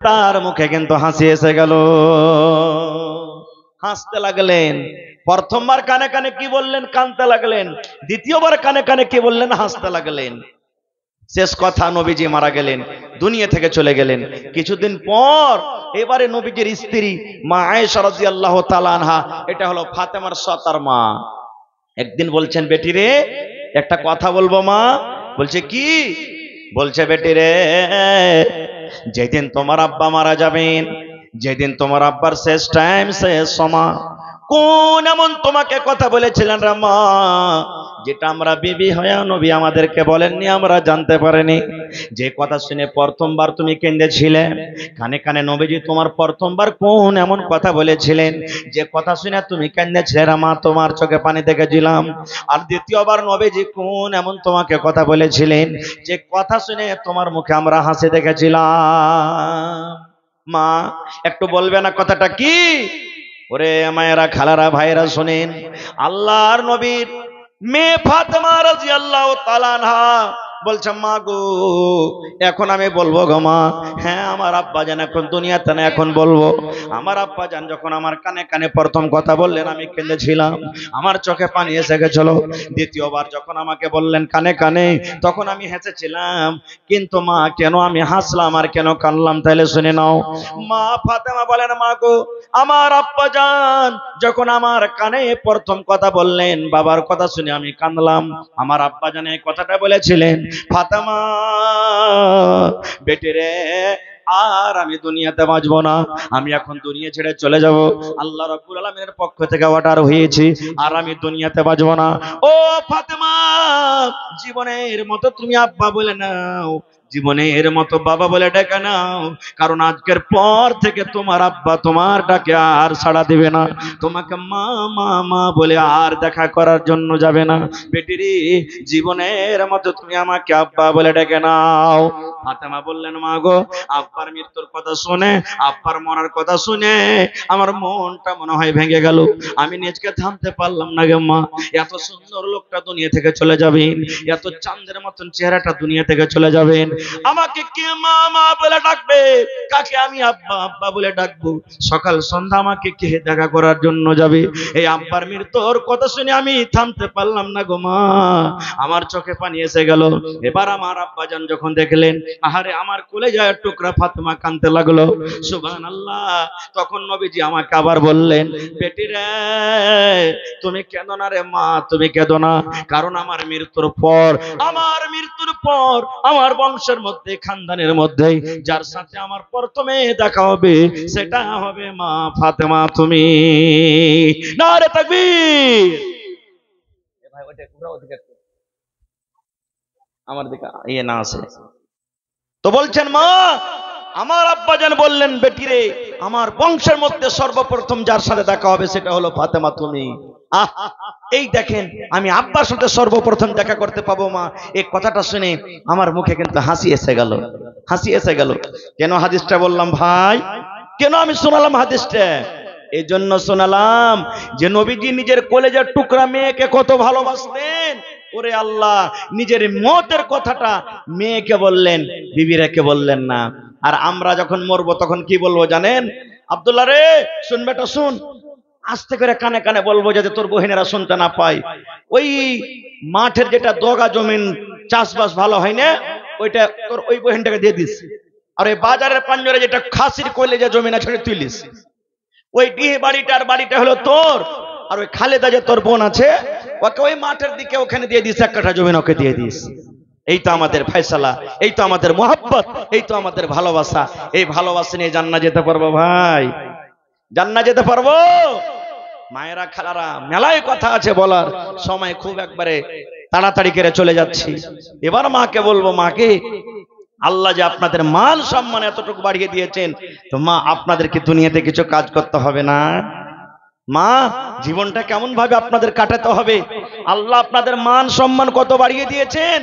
তার মুখে কিন্তু হাসি এসে গেল, হাসতে লাগলেন। প্রথমবার কানে কানে কি বললেন, কানতে লাগলেন। দ্বিতীয়বার কানে কানে কি বললেন, হাসতে লাগলেন। শেষ কথা, নবীজি মারা গেলেন, দুনিয়া থেকে চলে গেলেন। কিছুদিন পর এবারে নবীজির স্ত্রী মা আয়েশা রাদিয়াল্লাহু তাআলা আনহা, এটা হলো ফাতেমার সতার মা, একদিন বলছেন, বেটি রে একটা কথা বলবো মা। বলছে কি? বলছে, বেটি রে, যেদিন তোমার আব্বা মারা যাবেন, যেদিন তোমার আব্বার শেষ টাইম, শেষ সময়, কোন এমন তোমাকে কথা বলেছিলেন রে মা, যেটা আমরা বিবি হয়ে নবী আমাদেরকে বলেননি, আমরা জানতে পারিনি? যে কথা শুনে প্রথমবার তুমি কেঁদেছিলে, কানে কানে নবীজি তোমার প্রথমবার কোন এমন কথা বলেছিলেন যে কথা শুনে তুমি কেঁদেছিলে রে মা, তোমার চোখে পানি দেখেছিলাম? আর দ্বিতীয়বার নবীজি কোন এমন তোমাকে কথা বলেছিলেন যে কথা শুনে তোমার মুখে আমরা হাসি দেখেছিলাম? মা একটু বলবে না কথাটা কি? ওরে মায়েরা, খালারা, ভাইরা, শোনেন, আল্লাহর নবীর মেয়ে ফাতেমা রাদিয়াল্লাহু তাআলা আনহা বলছে, মা গো এখন আমি বলবো গো মা। হ্যাঁ, আমার আব্বা জান এখন দুনিয়াতে না, এখন বলবো। আমার আব্বা জান যখন আমার কানে কানে প্রথম কথা বললেন, আমি কেঁদেছিলাম, আমার চোখে পানি এসে গেছিল। দ্বিতীয়বার যখন আমাকে বললেন কানে কানে, তখন আমি হেসেছিলাম। কিন্তু মা, কেন আমি হাসলাম আর কেন কানলাম, তাহলে শুনে নাও। মা ফাতেমা বলেন, মা গো, আমার আব্বা জান যখন আমার কানে প্রথম কথা বললেন, বাবার কথা শুনে আমি কাঁদলাম। আমার আব্বা জান এই কথাটা বলেছিলেন, ফাতেমা বেটি রে, আর আমি দুনিয়াতে বাঁচবো না, আমি এখন দুনিয়া ছেড়ে চলে যাব। আল্লাহ রাব্বুল আলামিনের পক্ষ থেকে অর্ডার হয়েছে, আর আমি দুনিয়াতে বাঁচবো না। ও ফাতেমা, জীবনের মতো তুমি আব্বা বলে নাও, জীবনের মতো বাবা বলে ডেকে নাও, কারণ আজকের পর থেকে তোমার আব্বা তোমার ডাকে আর সাড়া দিবে না, তোমাকে মা মা মা বলে আর দেখা করার জন্য যাবে না। বেটিরি, জীবনের মতো তুমি আমাকে আব্বা বলে ডেকে নাও। ফাতেমা বললেন, মা গো, আব্বার মৃত্যুর কথা শুনে, আব্বার মরার কথা শুনে আমার মনটা মনে হয় ভেঙে গেল। আমি নিজকে থামতে পারলাম না গে মা। এত সুন্দর লোকটা দুনিয়া থেকে চলে যাবেন, এত চাঁদের মতন চেহারাটা দুনিয়া থেকে চলে যাবেন, আমাকে কে মা মা বলে ডাকবে, কাকে আমি আব্বা আব্বা বলে ডাকবো? সকাল সন্ধ্যা আমাকে কে দেখা করার জন্য যাবে? এই আব্বার মৃত্যুর কথা শুনে আমি থামতে পারলাম না গো মা, আমার চোখে পানি এসে গেল। এবার আমার আব্বা জান যখন দেখলেন, আহারে আমার কলেজার টুকরা ফাতেমা কাঁদতে লাগলো, সুবহানাল্লাহ। তখন নবীজি আমাকে আবার বললেন, বেটি রে, তুমি কেঁদো না রে মা, তুমি কেঁদো না, কারণ আমার মৃত্যুর পর, আমার মৃত্যুর পর আমার বংশের মধ্যে, খানদানের মধ্যে যার সাথে আমার প্রথমে দেখা হবে, সেটা হবে মা ফাতেমা তুমি। নারে তাকবীর! ভাই ওটা ঘোরাও দিকে, আমার দিকে ইয়ে না আছে তো। বলছেন, মা আমার আব্বা জান বললেন, বেটি রে, আমার বংশের মধ্যে সর্বপ্রথম যার সাথে দেখা হবে সেটা হলো ফাতেমা তুমি। আহ, এই দেখেন, আমি আব্বার সাথে সর্বপ্রথম দেখা করতে পাবো মা। এই কথাটা শুনে আমার মুখে কিন্তু হাসি এসে গেল, হাসি এসে গেল। কেন হাদিসটা বললাম ভাই, কেন আমি শোনালাম হাদিসটা? এই জন্য শোনালাম যে নবীজি নিজের কলেজের টুকরা মেয়েকে কত ভালোবাসতেন। ওরে আল্লাহ, নিজের মতের কথাটা মেয়েকে বললেন, বিবিরাকে বললেন না। আর আমরা যখন মরবো তখন কি বলবো জানেন? আব্দুল্লাহ রে, শুন বেটা শুন, আস্তে করে কানে কানে বলবো যাতে তোর বহিনেরা শুনতে না পায়। ওই মাঠের যেটা দগা জমিন, চাষবাস ভালো হয় না, ওইটা তোর ওই বহিনটাকে দিয়ে দিস। আর ওই বাজারের পাঞ্জরে যেটা খাসির কইলে যে জমিন আছে তুলিস। ওই ডিহ বাড়িটার বাড়িটা হলো তোর, আর ওই খালেদা যে তোর বোন আছে, ওকে ওই মাঠের দিকে ওখানে দিয়ে দিস, এক কাঠা জমিন ওকে দিয়ে দিস। এই তো আমাদের ফয়সালা, এই তো আমাদের মোহাব্বত, এই তো আমাদের ভালোবাসা। এই ভালোবাসা নিয়ে জান্নাত যেতে পারবো ভাই, জান্নাত যেতে পারবো। মায়েরা, খালারা, মেলায় কথা আছে বলার, সময় খুব একবারে তাড়াতাড়ি করে চলে যাচ্ছি। এবার মাকে বলবো, মাকে, আল্লাহ যে আপনাদের মান সম্মান এতটুকু বাড়িয়ে দিয়েছেন, তো মা আপনাদেরকে দুনিয়াতে কিছু কাজ করতে হবে না? মা, জীবনটা কেমন ভাবে আপনাদের কাটাতে হবে? আল্লাহ আপনাদের মান সম্মান কত বাড়িয়ে দিয়েছেন,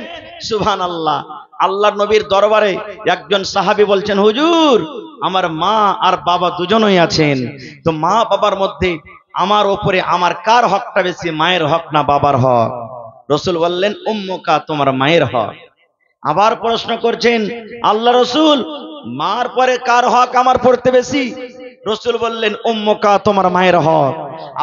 সুবহানাল্লাহ। আল্লাহর নবীর দরবারে একজন সাহাবী বলছেন, হুজুর, আমার মা আর বাবা দুজনেই আছেন, তো মা বাবার মধ্যে আমার উপরে আমার কার হকটা বেশি, মায়ের হক না বাবার হক? রাসূল বললেন, উম্মুকা, তোমার মায়ের হক। আবার প্রশ্ন করছেন আল্লাহ রসুল, মার পরে কার হক আমার পড়তে বেশি? রসুল বললেন উম্মুকা, তোমার মায়ের হক।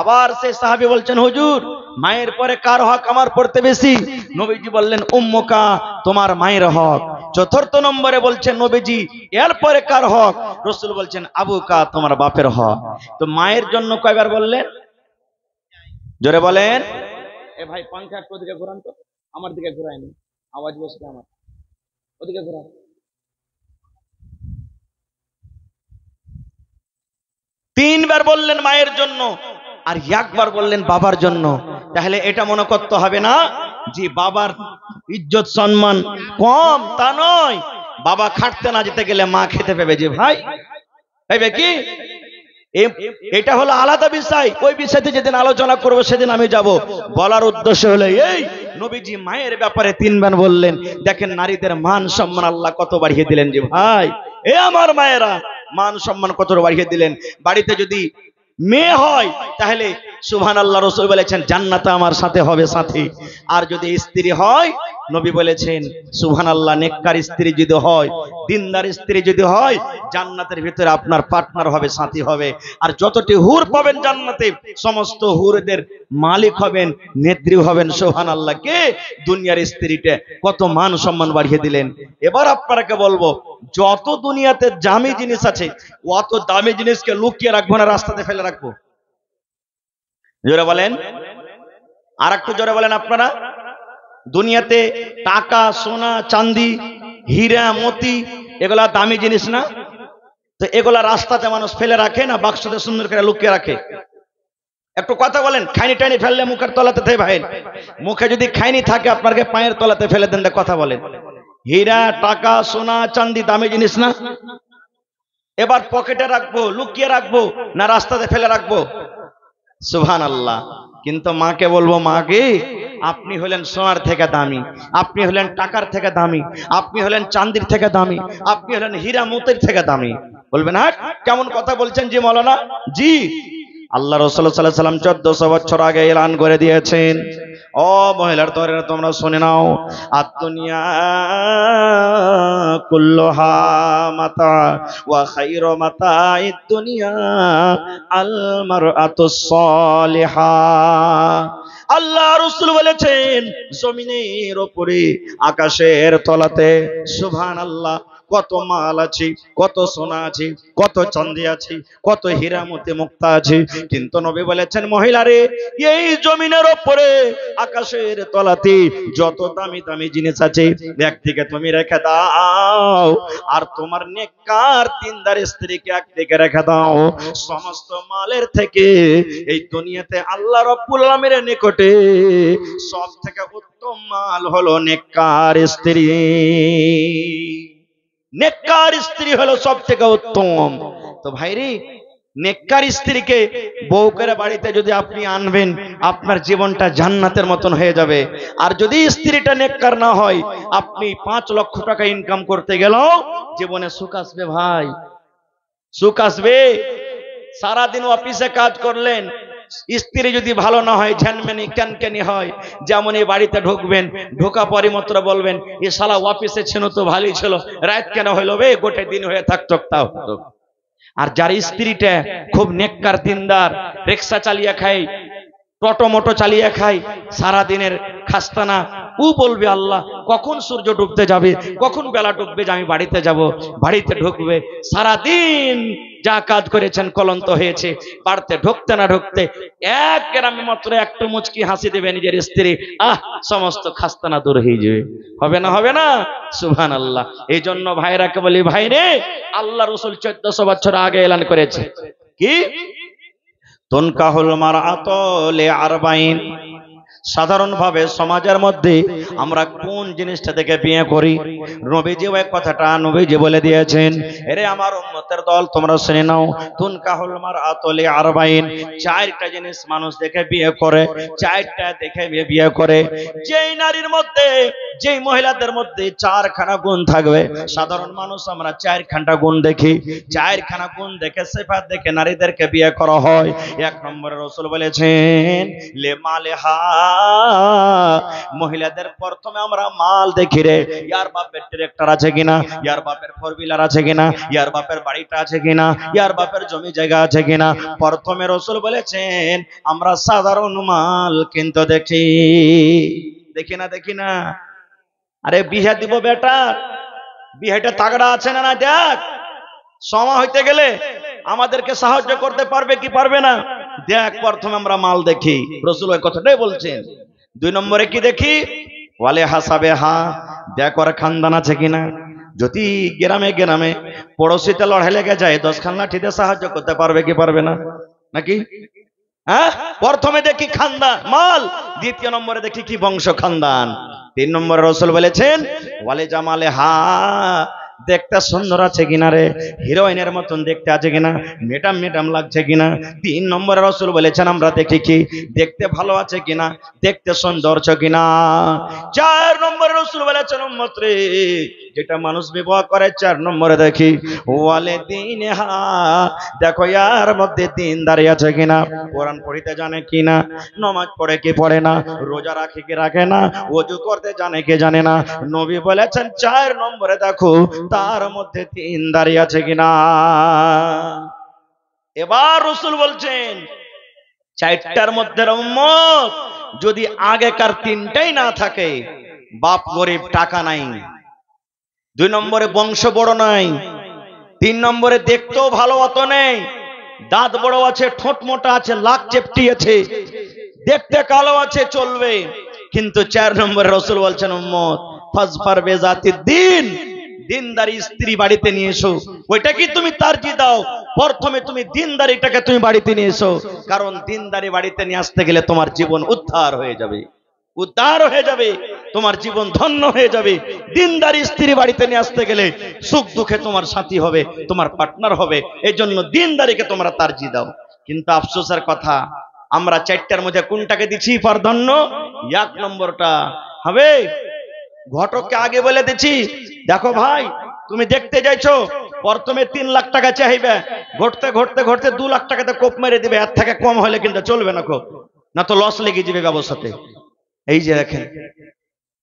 আবার সেই সাহাবী বলছেন হুজুর, মায়ের পরে কার হক আমার পড়তে বেশি? নবীজি বললেন উম্মুকা, তোমার মায়ের হক। চতুর্থ নম্বরে বলছেন নবীজি, এরপরে কার হক? রসুল বলছেন আবুকা, তোমার বাপের হক। তো মায়ের জন্য কয়বার বললেন? জোরে বলেন। এ ভাই পাংখা একটু ওদিকে ঘোরান তো, আমার দিকে ঘোরায়নি, আওয়াজ বসবে আমার, ওদিকে ঘোরান। তিনবার বললেন মায়ের জন্য, আর একবার বললেন বাবার জন্য। তাহলে এটা মনে করতে হবে না যে বাবার ইজ্জত সম্মান কম, তা নয়। বাবা খাটতে না যেতে গেলে মা খেতে পাবে যে ভাই, পাইবে কি? এটা হলো আলাদা বিষয়, ওই বিষয়তে যেদিন আলোচনা করবো সেদিন আমি যাব। বলার উদ্দেশ্য হলো এই, নবীজি মায়ের ব্যাপারে তিনবার বললেন। দেখেন নারীদের মান সম্মান আল্লাহ কত বাড়িয়ে দিলেন যে ভাই, এ আমার মায়েরা, মান সম্মান কত বাড়িয়ে দিলেন। বাড়িতে যদি মেয়ে হয় তাহলে সুবহানাল্লাহ, রাসূল বলেছেন জান্নাতে আমার সাথে হবে সাথী। আর যদি স্ত্রী হয়, নবী বলেছেন সুবহানাল্লাহ, নেককার স্ত্রী যদি হয়, দিনদার স্ত্রী যদি হয়, জান্নাতের ভিতরে আপনার পার্টনার হবে, সাথী হবে। আর যতটি হুর পাবেন জান্নাতে, সমস্ত হুরদের মালিক হবেন, নেত্রী হবেন। সুবহানাল্লাহ। কে? দুনিয়ার স্ত্রীতে কত মান সম্মান বাড়িয়ে দিলেন। এবার আপনাকে বলবো, যত দুনিয়াতে দামি জিনিস আছে, অত দামি জিনিসকে লুকিয়ে রাখবো না, রাস্তাতে ফেলে রাখবো? জোরে বলেন, আর একটু জোরে বলেন আপনারা। দুনিয়াতে টাকা, সোনা, চাঁদি, হীরা, মতি, এগুলা দামি জিনিস না? তো এগুলা রাস্তাতে মানুষ ফেলে রাখে না বাক্সতে সুন্দর করে লুকিয়ে রাখে? একটু কথা বলেন। খাইনি টাইনি ফেললে মুখের তলাতে থাকে ভাই, মুখে যদি খাইনি থাকে আপনাকে পায়ের তলাতে ফেলে দেন। কথা বলেন। হীরা, টাকা, সোনা, চাঁদি দামি জিনিস না? এবার পকেটে রাখবো, লুকিয়ে রাখবো, না রাস্তাতে ফেলে রাখবো? সুবহানাল্লাহ। কিন্তু মাকে বলবো, মাকে আপনি হলেন সোনার থেকে দামি, আপনি হলেন টাকার থেকে দামি, আপনি হলেন চাঁদির থেকে দামি, আপনি হলেন হীরা মোতির থেকে দামি। বলবেন হ্যাঁ কেমন কথা বলছেন জি মৌলানা? জি, আল্লাহ রাসূল সাল্লাল্লাহু আলাইহি ওয়াসাল্লাম 1400 বছর আগে এলান করে দিয়েছেন, ও মহিলার দরেরা তোমরা শুনে নাও, আদ-দুনিয়া কুল্লুহা মাতা ওয়া খায়রু মাতা'id দুনিয়া আল মারআতুস সালিহা। আল্লাহ রাসূল বলেছেন, জমিনের উপরে, আকাশের তলাতে সুবহানাল্লাহ কত মাল আছে, কত সোনা আছে, কত চাঁদি আছে, কত হীরা মতি মুক্তা আছে। কিন্তু নবী বলেছেন, মহিলারে, এই জমিনের উপরে, আকাশের তলাতে যত দামি দামি জিনিস আছে, একদিকে তুমি রেখে দাও, আর তোমার নেককার দিনদার স্ত্রীকে একদিকে রেখে দাও। সমস্ত মালের থেকে এই দুনিয়াতে আল্লাহ রাব্বুল আলামিনের নিকটে সব থেকে উত্তম মাল হলো নেককার স্ত্রী। নেককার স্ত্রী হলো সব থেকে উত্তম। তো ভাইরে, নেককার স্ত্রীকে বউ করে বাড়িতে যদি আপনি আনবেন, আপনার জীবনটা জান্নাতের মতন হয়ে যাবে। আর যদি স্ত্রীটা নেককার না হয়, আপনি 5 লক্ষ টাকা ইনকাম করতে গেলেও জীবনে সুখ আসবে ভাই, সুখ আসবে। সারাদিন অফিসে কাজ করলেন, স্ত্রী যদি ভালো না হয়, ঝ্যানম্যানি ক্যানক্যানি হয়, যেমন এই বাড়িতে ঢুকবেন, ঢোকা পরে মাত্র বলবেন, এ শালা অফিসে ছিল তো ভালোই ছিল, রাত কেন হইল বে, গোটে দিন হয়ে থাকতো তাও। আর যার স্ত্রীটা খুব নেককার দিনদার, রিকশা চালিয়ে খায়, টোটো মোটো চালিয়ে খায়, সারা দিনের খাস্তানা, ও বলবে আল্লাহ কখন সূর্য ডুবতে যাবে, কখন বেলা ডুববে যে আমি বাড়িতে যাব। বাড়িতে ঢুকবে, সারা দিন যা কাজ করেছেন কলন্ত হয়েছে, বাড়িতে ঢুকতে না ঢুকতে এক গ্রামে মাত্র একটু মুচকি হাসি দেবে নিজের স্ত্রী, সমস্ত খাস্তানা দূর হয়ে যাবে। হবে না? হবে না? সুবহানাল্লাহ। এই জন্য ভাইরাকে বলি, ভাইরে, আল্লাহ রাসূল 1400 বছর আগে এলান করেছে কি, তুনকাহুল মারআতু লিআরবাইন। সাধারণভাবে সমাজের মধ্যে আমরা কোন জিনিসটা থেকে বিয়ে করি, নবীজি ওই কথাটা নবীজি বলে দিয়েছেন। এরে আমার উম্মতের দল, তোমরা শুনে নাও, তুনকাহুল মারআতু লিআরবাইন, 4টা জিনিস মানুষ দেখে বিয়ে করে, 4টা দেখে বিয়ে করে। যেই নারীর মধ্যে, যেই মহিলাদের মধ্যে 4খানা গুণ থাকবে, সাধারণ মানুষ আমরা 4খানা গুণ দেখি, 4খানা গুণ দেখে সিফাত দেখে নারীদেরকে বিয়ে করা হয়। 1 নম্বরে রাসূল বলেছেন, লে মালেহা মহিলাদের প্রথমে আমরা মাল দেখি রে, ইয়ার বাপের ট্রাক্টর আছে কিনা, ইয়ার বাপের 4 হুইলার আছে কিনা, ইয়ার বাপের বাড়িটা আছে কিনা, ইয়ার বাপের জমি জায়গা আছে কিনা। প্রথমে রাসূল বলেছেন আমরা সাধারণ মাল কিন্তু দেখি, দেখি না। আরে বিয়ে দিব বেটা, বিয়েটা তাগড়া আছে না, দেখ সময় হইতে গেলে আমাদেরকে সাহায্য করতে পারবে কি পারবে না, দেখ প্রথমে আমরা মাল দেখি। রাসূল ওই কথাটাই বলছেন। 2 নম্বরে কি দেখি, ওয়ালে হাসাবে হা, দেখ ওর খানদান আছে কিনা। যদি গ্রামে গ্রামে পড়োশিতে লড়াই লেগে যায় 10 খান লাঠিতে সাহায্য করতে পারবে কি পারবে না, নাকি? হ্যাঁ, প্রথমে দেখি খানদান মাল, দ্বিতীয় নম্বরে দেখি কি বংশ খানদান। 3 নম্বরে রাসূল বলেছেন ওয়ালে জামালে হা, দেখতে সুন্দর আছে কিনা রে, হিরোইনের মতন দেখতে আছে কিনা, ম্যাডাম লাগছে কিনা। 3 নম্বরে রাসূল বলেছেন আমরা দেখি কি, দেখতে ভালো আছে কিনা, দেখতে সৌন্দর্য কিনা। 4 নম্বরে রাসূল বলেছেন উম্মত রে, যেটা মানুষ বিবাহ করে 4 নম্বরে দেখি ওয়ালে দিনহা, দেখো ইয়ার মধ্যে দিনদারি আছে কিনা, কোরআন পড়িতে জানে কিনা, নামাজ পড়ে কি পড়ে না, রোজা রাখে কি রাখে না, ওযু করতে জানে কি জানে না। নবী বলেছেন 4 নম্বরে দেখো তার মধ্যে দিনদারি আছে কিনা। এবার রাসূল বলছেন 4টার মধ্যে উম্মত যদি আগেকার 3টাই না থাকে, বাপ গরিব টাকা নাই, 2 নম্বরে বংশ বড় নাই, 3 নম্বরে দেখতেও ভালো অত নেই, দাঁত বড় আছে, ঠোঁট মোটা আছে, লাক চেপটি আছে, দেখতে কালো আছে চলবে, কিন্তু 4 নম্বরে রাসূল বলছেন উম্মত ফাজফার বেজাতিদ দ্বীন, দিনদারি স্ত্রী বাড়িতে নিয়ে এসো। ওইটা কি তুমি তারজি দাও, প্রথমে তুমি দিনদারিটাকে তুমি বাড়িতে নিয়ে এসো, কারণ দিনদারি বাড়িতে নিয়ে আসতে গেলে তোমার জীবন উদ্ধার হয়ে যাবে, তোমার জীবন ধন্য হয়ে যাবে। দিনদারি স্ত্রী বাড়িতে নিয়ে আসতে গেলে সুখ দুঃখে তোমার সাথী হবে, তোমার পার্টনার হবে, এই জন্য দিনদারিকে তোমরা তারজি দাও। কিন্তু আফসোসের কথা, আমরা 4টার মধ্যে কোনটাকে দিচ্ছি প্রাধান্য? 1 নম্বরটা হবে ঘটককে আগে বলে দিচ্ছি, দেখো ভাই তুমি দেখতে যাইছো, প্রথমে 3 লাখ টাকা চাইবে, ঘটতে ঘটতে ঘটতে 2 লাখ টাকাতে কোপ মেরে দিবে, এর থেকে কম হলে কিন্তু চলবে না, না তো লস লেগে যাবে ব্যবসাতে। এই যে দেখেন,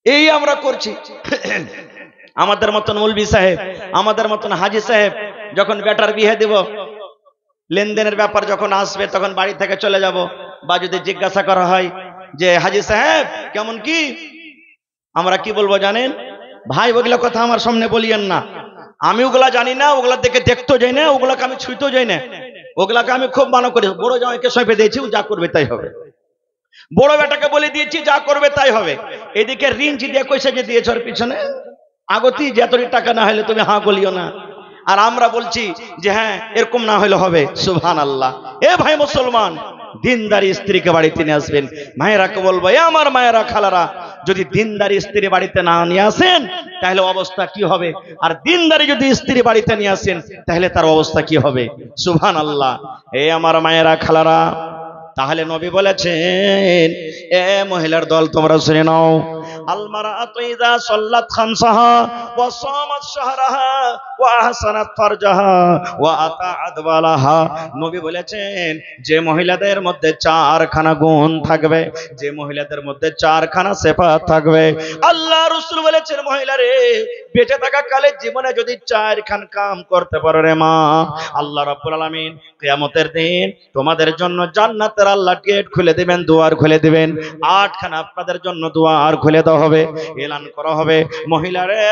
এই আমরা করছি। আমাদের মতন মৌলভী সাহেব, আমাদের মতন হাজি সাহেব যখন বেটার বিয়ে দেব, লেনদেনের ব্যাপার যখন আসবে তখন বাড়ি থেকে চলে যাব, বা যদি জিজ্ঞাসা করা হয় যে হাজি সাহেব কেমন কি, আমরা কি বলবো জানেন? ভাই ওগুলা কথা আমার সামনে বলিয়েন না, আমি ওগুলা জানি না, ওগুলা দেখে দেখতেও যাই না, ওগুলাকে আমি ছুঁতেও যাই না, ওগুলাকে আমি খুব মানা করি। বড় জামাইকে সঁপে দিয়েছি, ও যা করবে তাই হবে, বড় বেটাকে বলে দিয়েছি যা করবে তাই হবে। এদিকে রিঞ্চি দিয়ে কইসা যে দিয়েছ ওর পিছনে আগতি, যতটি টাকা না হলে তুমি হাঁ বলিও না, আর আমরা বলছি যে হ্যাঁ এরকম না হলে হবে। সুবহানাল্লাহ। এ ভাই মুসলমান, দিনদারি স্ত্রীকে বাড়িতে নিয়ে আসবেন। মায়েরাকে বলবো, এ আমার মায়েরা খালারা, যদি দিনদারি স্ত্রী বাড়িতে না নিয়ে আসেন তাহলে অবস্থা কি হবে, আর দিনদারি যদি স্ত্রী বাড়িতে নিয়ে আসেন তাহলে তার অবস্থা কি হবে। সুবহানাল্লাহ। এ আমার মায়েরা খালারা, তাহলে নবী বলেছেন এ মহিলার দল তোমরা শুনে নাও, আল মারাতু ইযা সাল্লাত খামসাহা ওয়া সামাত শাহরাহা ওয়া আহসানাত ফারজাহা ওয়া আতাআত ওয়ালাহা। নবী বলেছেন যে মহিলাদের মধ্যে 4খানা গুণ থাকবে, যে মহিলাদের মধ্যে 4খানা সিফাত থাকবে, আল্লাহ রাসূল বলেছেন মহিলারে বেঁচে থাকা কালে জীবনে যদি 4খান কাম করতে পারো রে মা, আল্লাহ রাব্বুল আলামিন কিয়ামতের দিন তোমাদের জন্য জান্নাতের আল্লাহ গেট খুলে দিবেন, দুয়ার খুলে দিবেন। 8খানা আপনাদের জন্য দুয়ার খুলে দেওয়া হবে, এলান করা হবে, মহিলারে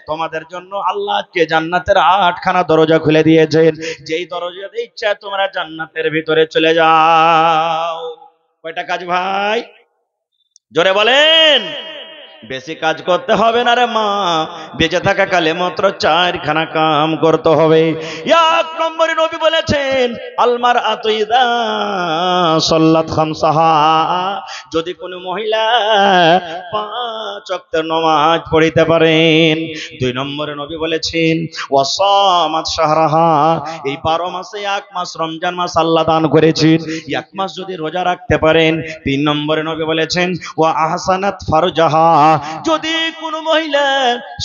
তোমাদের জন্য আল্লাহ আজকে জান্নাতের 8খানা দরজা খুলে দিয়েছেন, যেই দরজা দিয়ে ইচ্ছা তোমরা জান্নাতের ভিতরে চলে যাও। কয়টা কাজ ভাই? জোরে বলেন। বেশি কাজ করতে হবে না রে মা, বেঁচে থাকা কালে মাত্র 4খানা কাম করতে হবে। 1 নম্বরে নবী বলেছেন আল মারআতু ইযা সাল্লাত খামসাহা, যদি কোনো মহিলা 5 ওয়াক্তের নামাজ পড়িতে পারেন। 2 নম্বরে নবী বলেছেন ওয়া সামাত শাহরাহা, এই 12 মাসে 1 মাস রমজান মাস আল্লাহ দান করেছেন, 1 মাস যদি রোজা রাখতে পারেন। 3 নম্বরে নবী বলেছেন ওয়া আহসানাত ফারজাহা, যদি কোনো মহিলা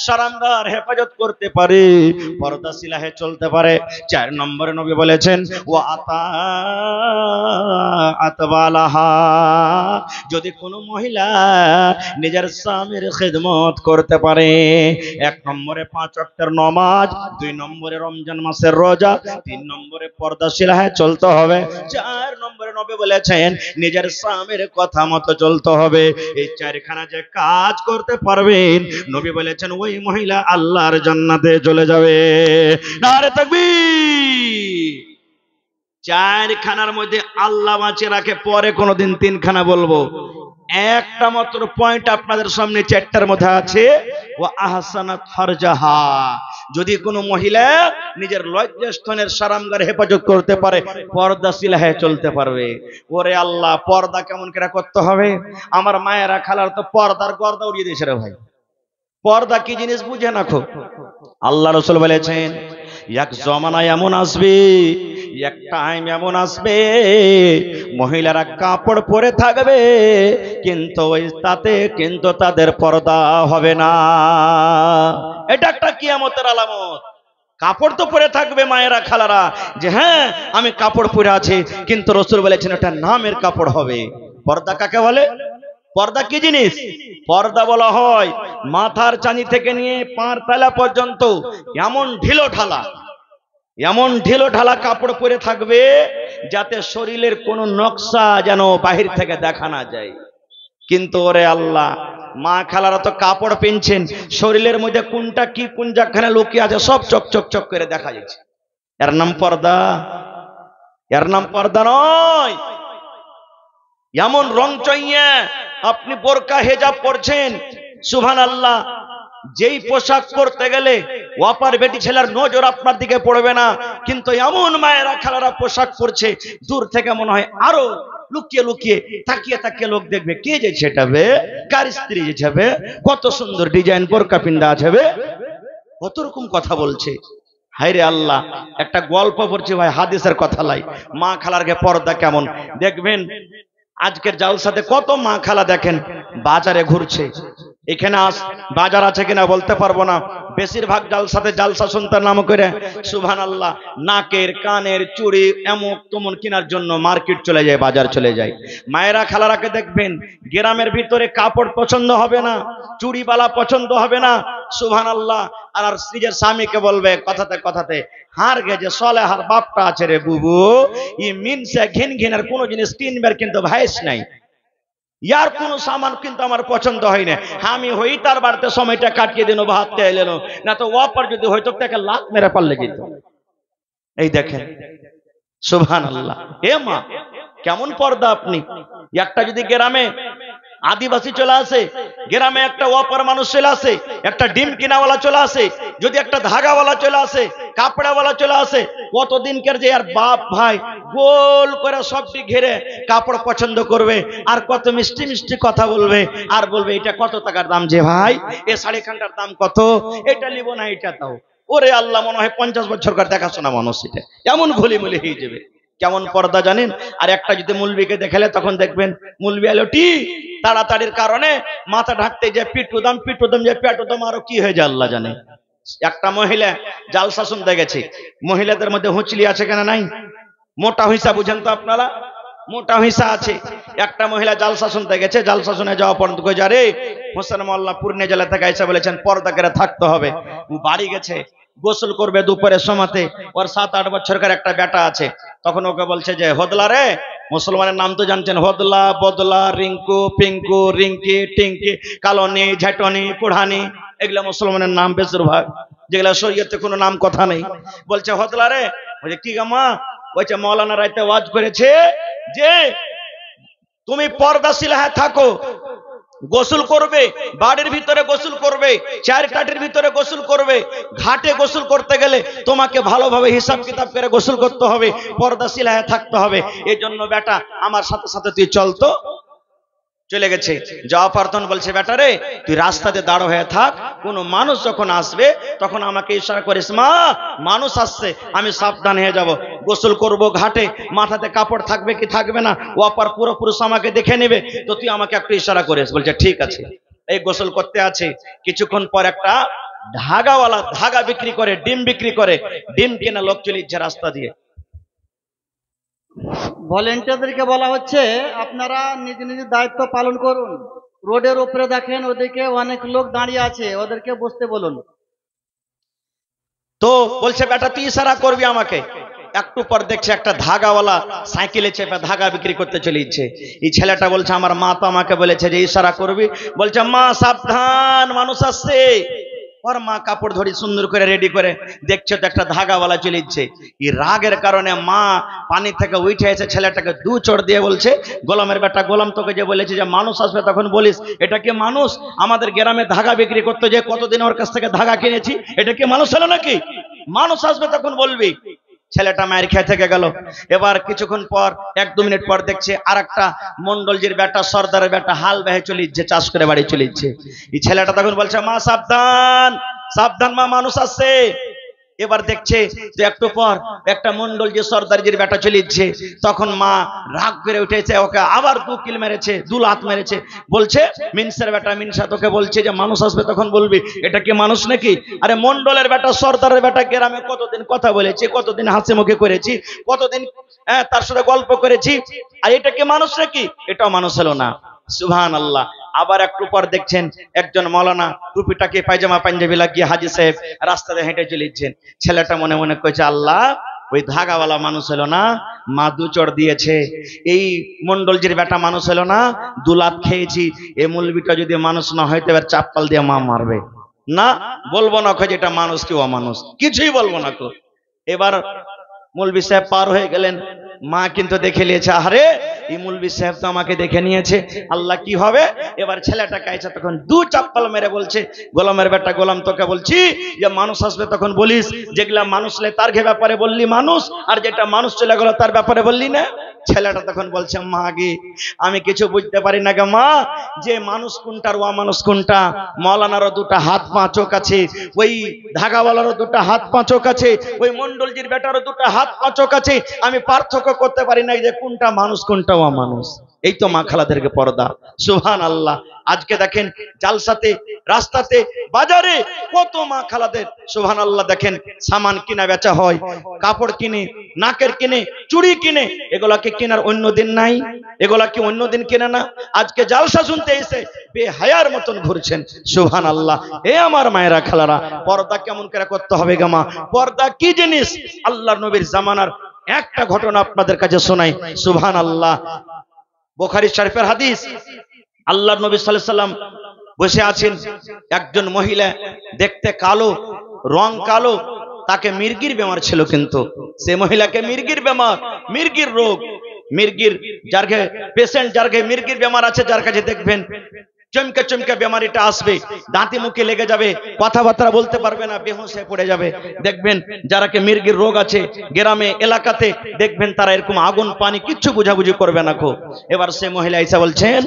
সারামদার হেফাজত করতে পারে, পর্দাশীল হয়ে চলতে পারে। 4 নম্বরে নবী বলেছেন ওয়া আতবালাহা, যদি কোনো মহিলা নিজের স্বামীর খিদমত করতে পারে, 1 নম্বরে 5 ওয়াক্তের নামাজ, 2 নম্বরে রমজান মাসের রোজা, 3 নম্বরে পর্দাশীল হয়ে চলতে হবে, 4 নম্বরে নবী বলেছেন নিজের স্বামীর কথা মতো চলতে হবে। এই 4খানা যে কাজ করতে পারবেন, নবী বলেছেন ওই মহিলা আল্লাহর জান্নাতে চলে যাবে। নারে তাকবীর। 4খানার মধ্যে আল্লাহ বাঁচিয়ে রাখে, পরে কোনোদিন 3খানা বলবো। একটা মাত্র পয়েন্ট আপনাদের সামনে 4টার মধ্যে আছে, ওয়া আহসানাত ফারজাহা, যদি কোনো মহিলা নিজের লজ্জাস্থানের সারামগার হেফাজত করতে পারে, পর্দাশীল হয়ে চলতে পারবে। ওরে আল্লাহ, পর্দা কেমন করে করতে হবে? আমার মায়েরা খালার তো পর্দার গর্দা উড়িয়ে দিয়েছে রে ভাই। পর্দা কি জিনিস বুঝে না খো। আল্লাহ রাসূল বলেছেন এক জমানা এমন আসবে, এক টাইম এমন আসবে, মহিলারা কাপড় পরে থাকবে কিন্তু তাতে কিন্তু তাদের পর্দা হবে না। এটা একটা কিয়ামতের আলামত। কাপড় তো পরে থাকবে মায়েরা খালারা, যে হ্যাঁ আমি কাপড় পরে আছি, কিন্তু রাসূল বলেছেন এটা নামের কাপড় হবে। পর্দা কাকে বলে? পর্দা কি জিনিস? পর্দা বলা হয় মাথার চাঁদি থেকে নিয়ে পার তলা পর্যন্ত এমন ঢিলো ঢালা কাপড় পরে থাকবে যাতে শরীরের কোনো নকশা যেন বাহির থেকে দেখা না যায়। কিন্তু ওরে আল্লাহ, মা খালারা তো কাপড় পিনছেন, শরীরের মধ্যে কোনটা কি কোন জায়গাখানে লুকিয়ে আছে সব চক চক চক করে দেখা যাচ্ছে। এর নাম পর্দা? এর নাম পর্দা নয়। এমন রং চাইয়ে আপনি বোরকা হেজাব পরছেন, সুবহানাল্লাহ, যেই পোশাক পরতে গেলে ওয়াপার বেটি ছেলের নজর আপনার দিকে পড়বে না, কিন্তু এমন মায়েরা খালারা পোশাক পরছে দূর থেকে মনে হয় আরো লুকিয়ে লুকিয়ে তাকিয়ে তাকিয়ে লোক দেখবে, কে যে ছেটাবে, কার স্ত্রী যে যাবে, কত সুন্দর ডিজাইন বোরকা পিন্দা আছে, কত রকম কথা বলছে। হায়রে আল্লাহ, একটা গল্প পড়ছে ভাই, হাদিসের কথা লাই। মা খালারকে পর্দা কেমন দেখবেন, আজকের জালসাতে কত মা খালা দেখেন বাজারে ঘুরছে। এখানে বাজার আছে কিনা বলতে পারবো না, বেশিরভাগ জালসাতে জালসা শুনতে নাম করে সুবহানাল্লাহ নাকের কানের চুড়ি এমন তেমন কেনার জন্য মার্কেট চলে যায়, বাজার চলে যায়। মায়েরা খালারাকে দেখবেন গ্রামের ভিতরে কাপড় পছন্দ হবে না, চুড়িওয়ালা পছন্দ হবে না, সুবহানাল্লাহ, আর নিজের স্বামীকে বলবে কথাতে কথাতে, হার গেছে সলেহার বাপটা আছে রে বুবু, ই মিনসে ঘিন ঘিনের কোনো জিনিস কিনবার কিন্তু ভাইস নাই, ইয়ার কোন সামান কিন্তু আমার পছন্দ হয় না, আমি হই তার বাড়িতে সময়টা কাটিয়ে দিন, ভাত খেয়ে না তো ওয়াপার যদি হয়তো তাকে লাত মেরে পারলে যেত। এই দেখেন সুবহানাল্লাহ। এ মা, কেমন পর্দা আপনি! একটা যদি গ্রামে আদিবাসী চলে আসে, গ্রামে একটা ওয়াপার মানুষ চলে আসে, একটা ডিম কিনাওয়ালা চলে আসে, যদি একটা ধাগাওয়ালা চলে আসে, কাপড়াওয়ালা চলে আসে, কতদিনকার যে আর বাপ ভাই গোল করে সবটি ঘিরে কাপড় পছন্দ করবে, আর কত মিষ্টি মিষ্টি কথা বলবে, আর বলবে এটা কত টাকার দাম যে ভাই, এ শাড়ি খানটার দাম কত, এটা নিব না এটা তাও। ওরে আল্লাহ, মনে হয় 50 বছরকার দেখাশোনা মানুষ, এটা এমন ঘুলিমুলি হয়ে যাবে। কেমন পর্দা জানেন? আর একটা যদি মুলবিকে দেখালে তখন দেখবেন মুলবি এলো টি তাড়াতাড়ির কারণে মাথা ঢাকতে যে পিটুদাম যে পেটুদাম আরো কি হয়ে যায় আল্লাহ জানে। একটা মহিলা জালসা শুনতে গেছে, মহিলাদের মধ্যে হুঁচলি আছে কেন নাই? মোটা হিসা বুঝেন তো আপনারা, মোটা হিসা আছে। একটা মহিলা জালসা শুনতে গেছে, জালসা শুনে যাওয়া পর্যন্ত কই যা রে হোসেন মোল্লা পূর্ণিয়া জেলা থেকে এসে বলেছেন পর্দা করে থাকতে হবে। বাড়ি গেছে, গোসল করবে দুপুরের সময়তে, ওর 7-8 বছরকার একটা বেটা আছে, তখন ওকে বলছে যে হদলা রে, মুসলমানের নাম তো জানছেন, হদলা, বদলা, রিঙ্কু, পিঙ্কু, রিঙ্কি, টিঙ্কি, কালনি, ঝাটনি, কুড়ানি, এগুলা মুসলমানের নাম বেশিরভাগ, যেগুলা শরীয়তে কোনো নাম কথা নেই। বলছে হদলা রে, বলছে কি গামা, বলছে মৌলানা রাইতে ওয়াজ করেছে যে তুমি পর্দাশীল হয়ে থাকো, গোসল করবে, বাড়ির ভিতরে গোসল করবে, 4 কাঠের ভিতরে গোসল করবে, ঘাটে গোসল করতে গেলে তোমাকে ভালোভাবে হিসাব কিতাব করে গোসল করতে হবে, পর্দাশীল হয়ে থাকতে হবে। এই জন্য বেটা আমার সাথে সাথে তুই চল। তো চলে গেছে, যাওয়া প্রার্থন বলছে বেটা রে তুই রাস্তাতে দাঁড়ো হয়ে থাক, কোনো মানুষ যখন আসবে তখন আমাকে ইশারা করিস, মা মানুষ আসছে, আমি সাবধান হয়ে যাব। গোসল করব ঘাটে, মাথাতে কাপড় থাকবে কি থাকবে না ওয়াপার পুরো পুরুষ আমাকে দেখে নেবে, তো তুই আমাকে একটু ইশারা করিস। বলছে ঠিক আছে। এই গোসল করতে আছে, কিছুক্ষণ পর একটা ধাগাওয়ালা ধাগা বিক্রি করে, ডিম বিক্রি করে, ডিম কেনা লোক চলে যাচ্ছে রাস্তা দিয়ে। ভলেন্টিয়ারদেরকে বলা হচ্ছে আপনারা নিজ নিজ দায়িত্ব পালন করুন। রোডের উপরে দেখেন ওদিকে অনেক লোক দাঁড়িয়ে আছে, ওদেরকে বসতে বলুন। তো বলছে বেটা তুই ইশারা করবি আমাকে। একটু পর দেখছে একটা ধাগাওয়ালা সাইকেলে চেপে ধাগা বিক্রি করতে চলে যাচ্ছে। এই ছেলেটা বলছে আমার মা তো আমাকে বলেছে যে ইশারা করবি। বলছে মা সাবধান, মানুষ আসছে। ওর মা কাপড় ধরি সুন্দর করে রেডি করে দেখছে তো একটা ধাগাওয়ালা চলে যাচ্ছে। এই রাগের কারণে মা পানি থেকে উঠে এসে ছেলেটাকে দু চড় দিয়ে বলছে, গোলামের বেটা গোলাম, তোকে যে বলেছে যে মানুষ আসবে তখন বলিস এটা কি মানুষ? আমাদের গ্রামে ধাগা বিক্রি করতে যে কতদিন ওর কাছ থেকে ধাগা কিনেছি, এটা কি মানুষ হলো নাকি? মানুষ আসবে তখন বলবি। ছেলেটা মায়ের খেয়ে থেকে গেল। এবার কিছুক্ষণ পর 1-2 মিনিট পর দেখছে আর একটা মন্ডলজির বেটা সর্দারের বেটা হাল বেহে চলে যাচ্ছে, চাষ করে বাড়ি চলে যাচ্ছে। এই ছেলেটা তখন বলছে মা সাবধান সাবধান, মা মানুষ আসছে। এবার দেখছে তো একটু পর একটা মন্ডলজি সর্দারজির বেটা চলে যাচ্ছে। তখন মা রাগ করে উঠেছে, ওকে আবার 2 কিল মেরেছে, 2 লাত মেরেছে। বলছে মিনসের বেটা মিনসা তোকে বলছে যে মানুষ আসবে তখন বলবি এটা কি মানুষ নাকি? আরে মন্ডলের বেটা সর্দারের বেটা, গ্রামে কতদিন কথা বলেছি, কতদিন হাসি মুখে করেছি, কতদিন তার সাথে গল্প করেছি, আর এটা কি মানুষ নাকি? এটাও মানুষ হলো না। সুবহানাল্লাহ। আবার একটু পর দেখছেন একজন মৌলানা টুপিটাকে পায়জামা পাঞ্জাবি লাগিয়ে হাজী সাহেব রাস্তাতে হেঁটে চলেছেন। ছেলেটা মনে মনে কইছে আল্লাহ ওই ধাগাওয়ালা মানুষ হলো না, মা 2 চড় দিয়েছে। এই মন্ডলজির বেটা মানুষ হলো না, 2 লাত খেয়েছি। এই মৌলবিটা যদি মানুষ না হইতে এবার চাপ্পাল দিয়ে মা মারবে না। বলবো না যে এটা মানুষ কি অমানুষ, কিছুই বলবো না। এবার মৌলবি সাহেব পার হয়ে গেলেন। মা কিন্তু দেখে নিয়েছে, আরে এই মৌলবি সাহেব তো আমাকে দেখে নিয়েছে, আল্লাহ কি হবে। এবার ছেলেটা কাইছে তখন 2 চাপ্পাল মেরে বলছে, গোলামের বেটা গোলাম, তোকে বলছি যে মানুষ আসবে তখন বলিস, যেগুলা মানুষ লে তার ব্যাপারে বললি মানুষ, আর যেটা মানুষ চলে গেল তার ব্যাপারে বললি না। ছেলেটা তখন বলছে মা গে আমি কিছু বুঝতে পারি না গে মা, যে মানুষ কোনটা আর অমানুষ কোনটা। মৌলানারও 2টা হাত পা চোখ আছে, ওই ধাগাওয়ালারও 2টা হাত পা চোখ আছে, ওই মন্ডলজির বেটারও 2টা হাত পা চোখ আছে। আমি পার্থক্য করতে পারি না যে কোনটা মানুষ কোনটা অমানুষ। এই তো মা খালাদেরকে পর্দা। সুবহানাল্লাহ। আজকে দেখেন জালসাতে, রাস্তাতে, বাজারে কত মা খালাদের সুবহানাল্লাহ দেখেন সামান কিনা বেচা হয়, কাপড় কিনে, নাকের কিনে, চুড়ি কিনে। এগুলা কি কেনার অন্য দিন নাই? এগুলা কি অন্য দিন কেনে না? আজকে জালসা শুনতে এসে বেহায়ার মতন ঘুরছেন। সুবহানাল্লাহ। এ আমার মায়েরা খালারা, পর্দা কেমন করে করতে হবে গো মা? পর্দা কি জিনিস? আল্লাহর নবীর জামানার একটা ঘটনা আপনাদের কাছে শোনাই। সুবহানাল্লাহ। বুখারী শরীফের হাদিস। আল্লাহর নবী সাল্লাল্লাহু আলাইহি সাল্লাম বসে আছেন, একজন মহিলা দেখতে কালো, রং কালো, তাকে মির্গির বেমার ছিল। কিন্তু সে মহিলাকে মির্গির বেমার, মির্গির রোগ, মির্গির যার পেশেন্ট, যার মির্গির বেমার আছে, যার কাছে দেখবেন চমকে চমকে বেমারিটা আসবে, দাঁতে মুখে লেগে যাবে, কথাবার্তা বলতে পারবে না, বেহুশ হয়ে পড়ে যাবে। দেখবেন যারাকে মির্গির রোগ আছে গ্রামে এলাকাতে, দেখবেন তারা এরকম আগুন পানি কিচ্ছু বুঝাবুঝি করবে না। এবার সে মহিলা এসে বলছেন,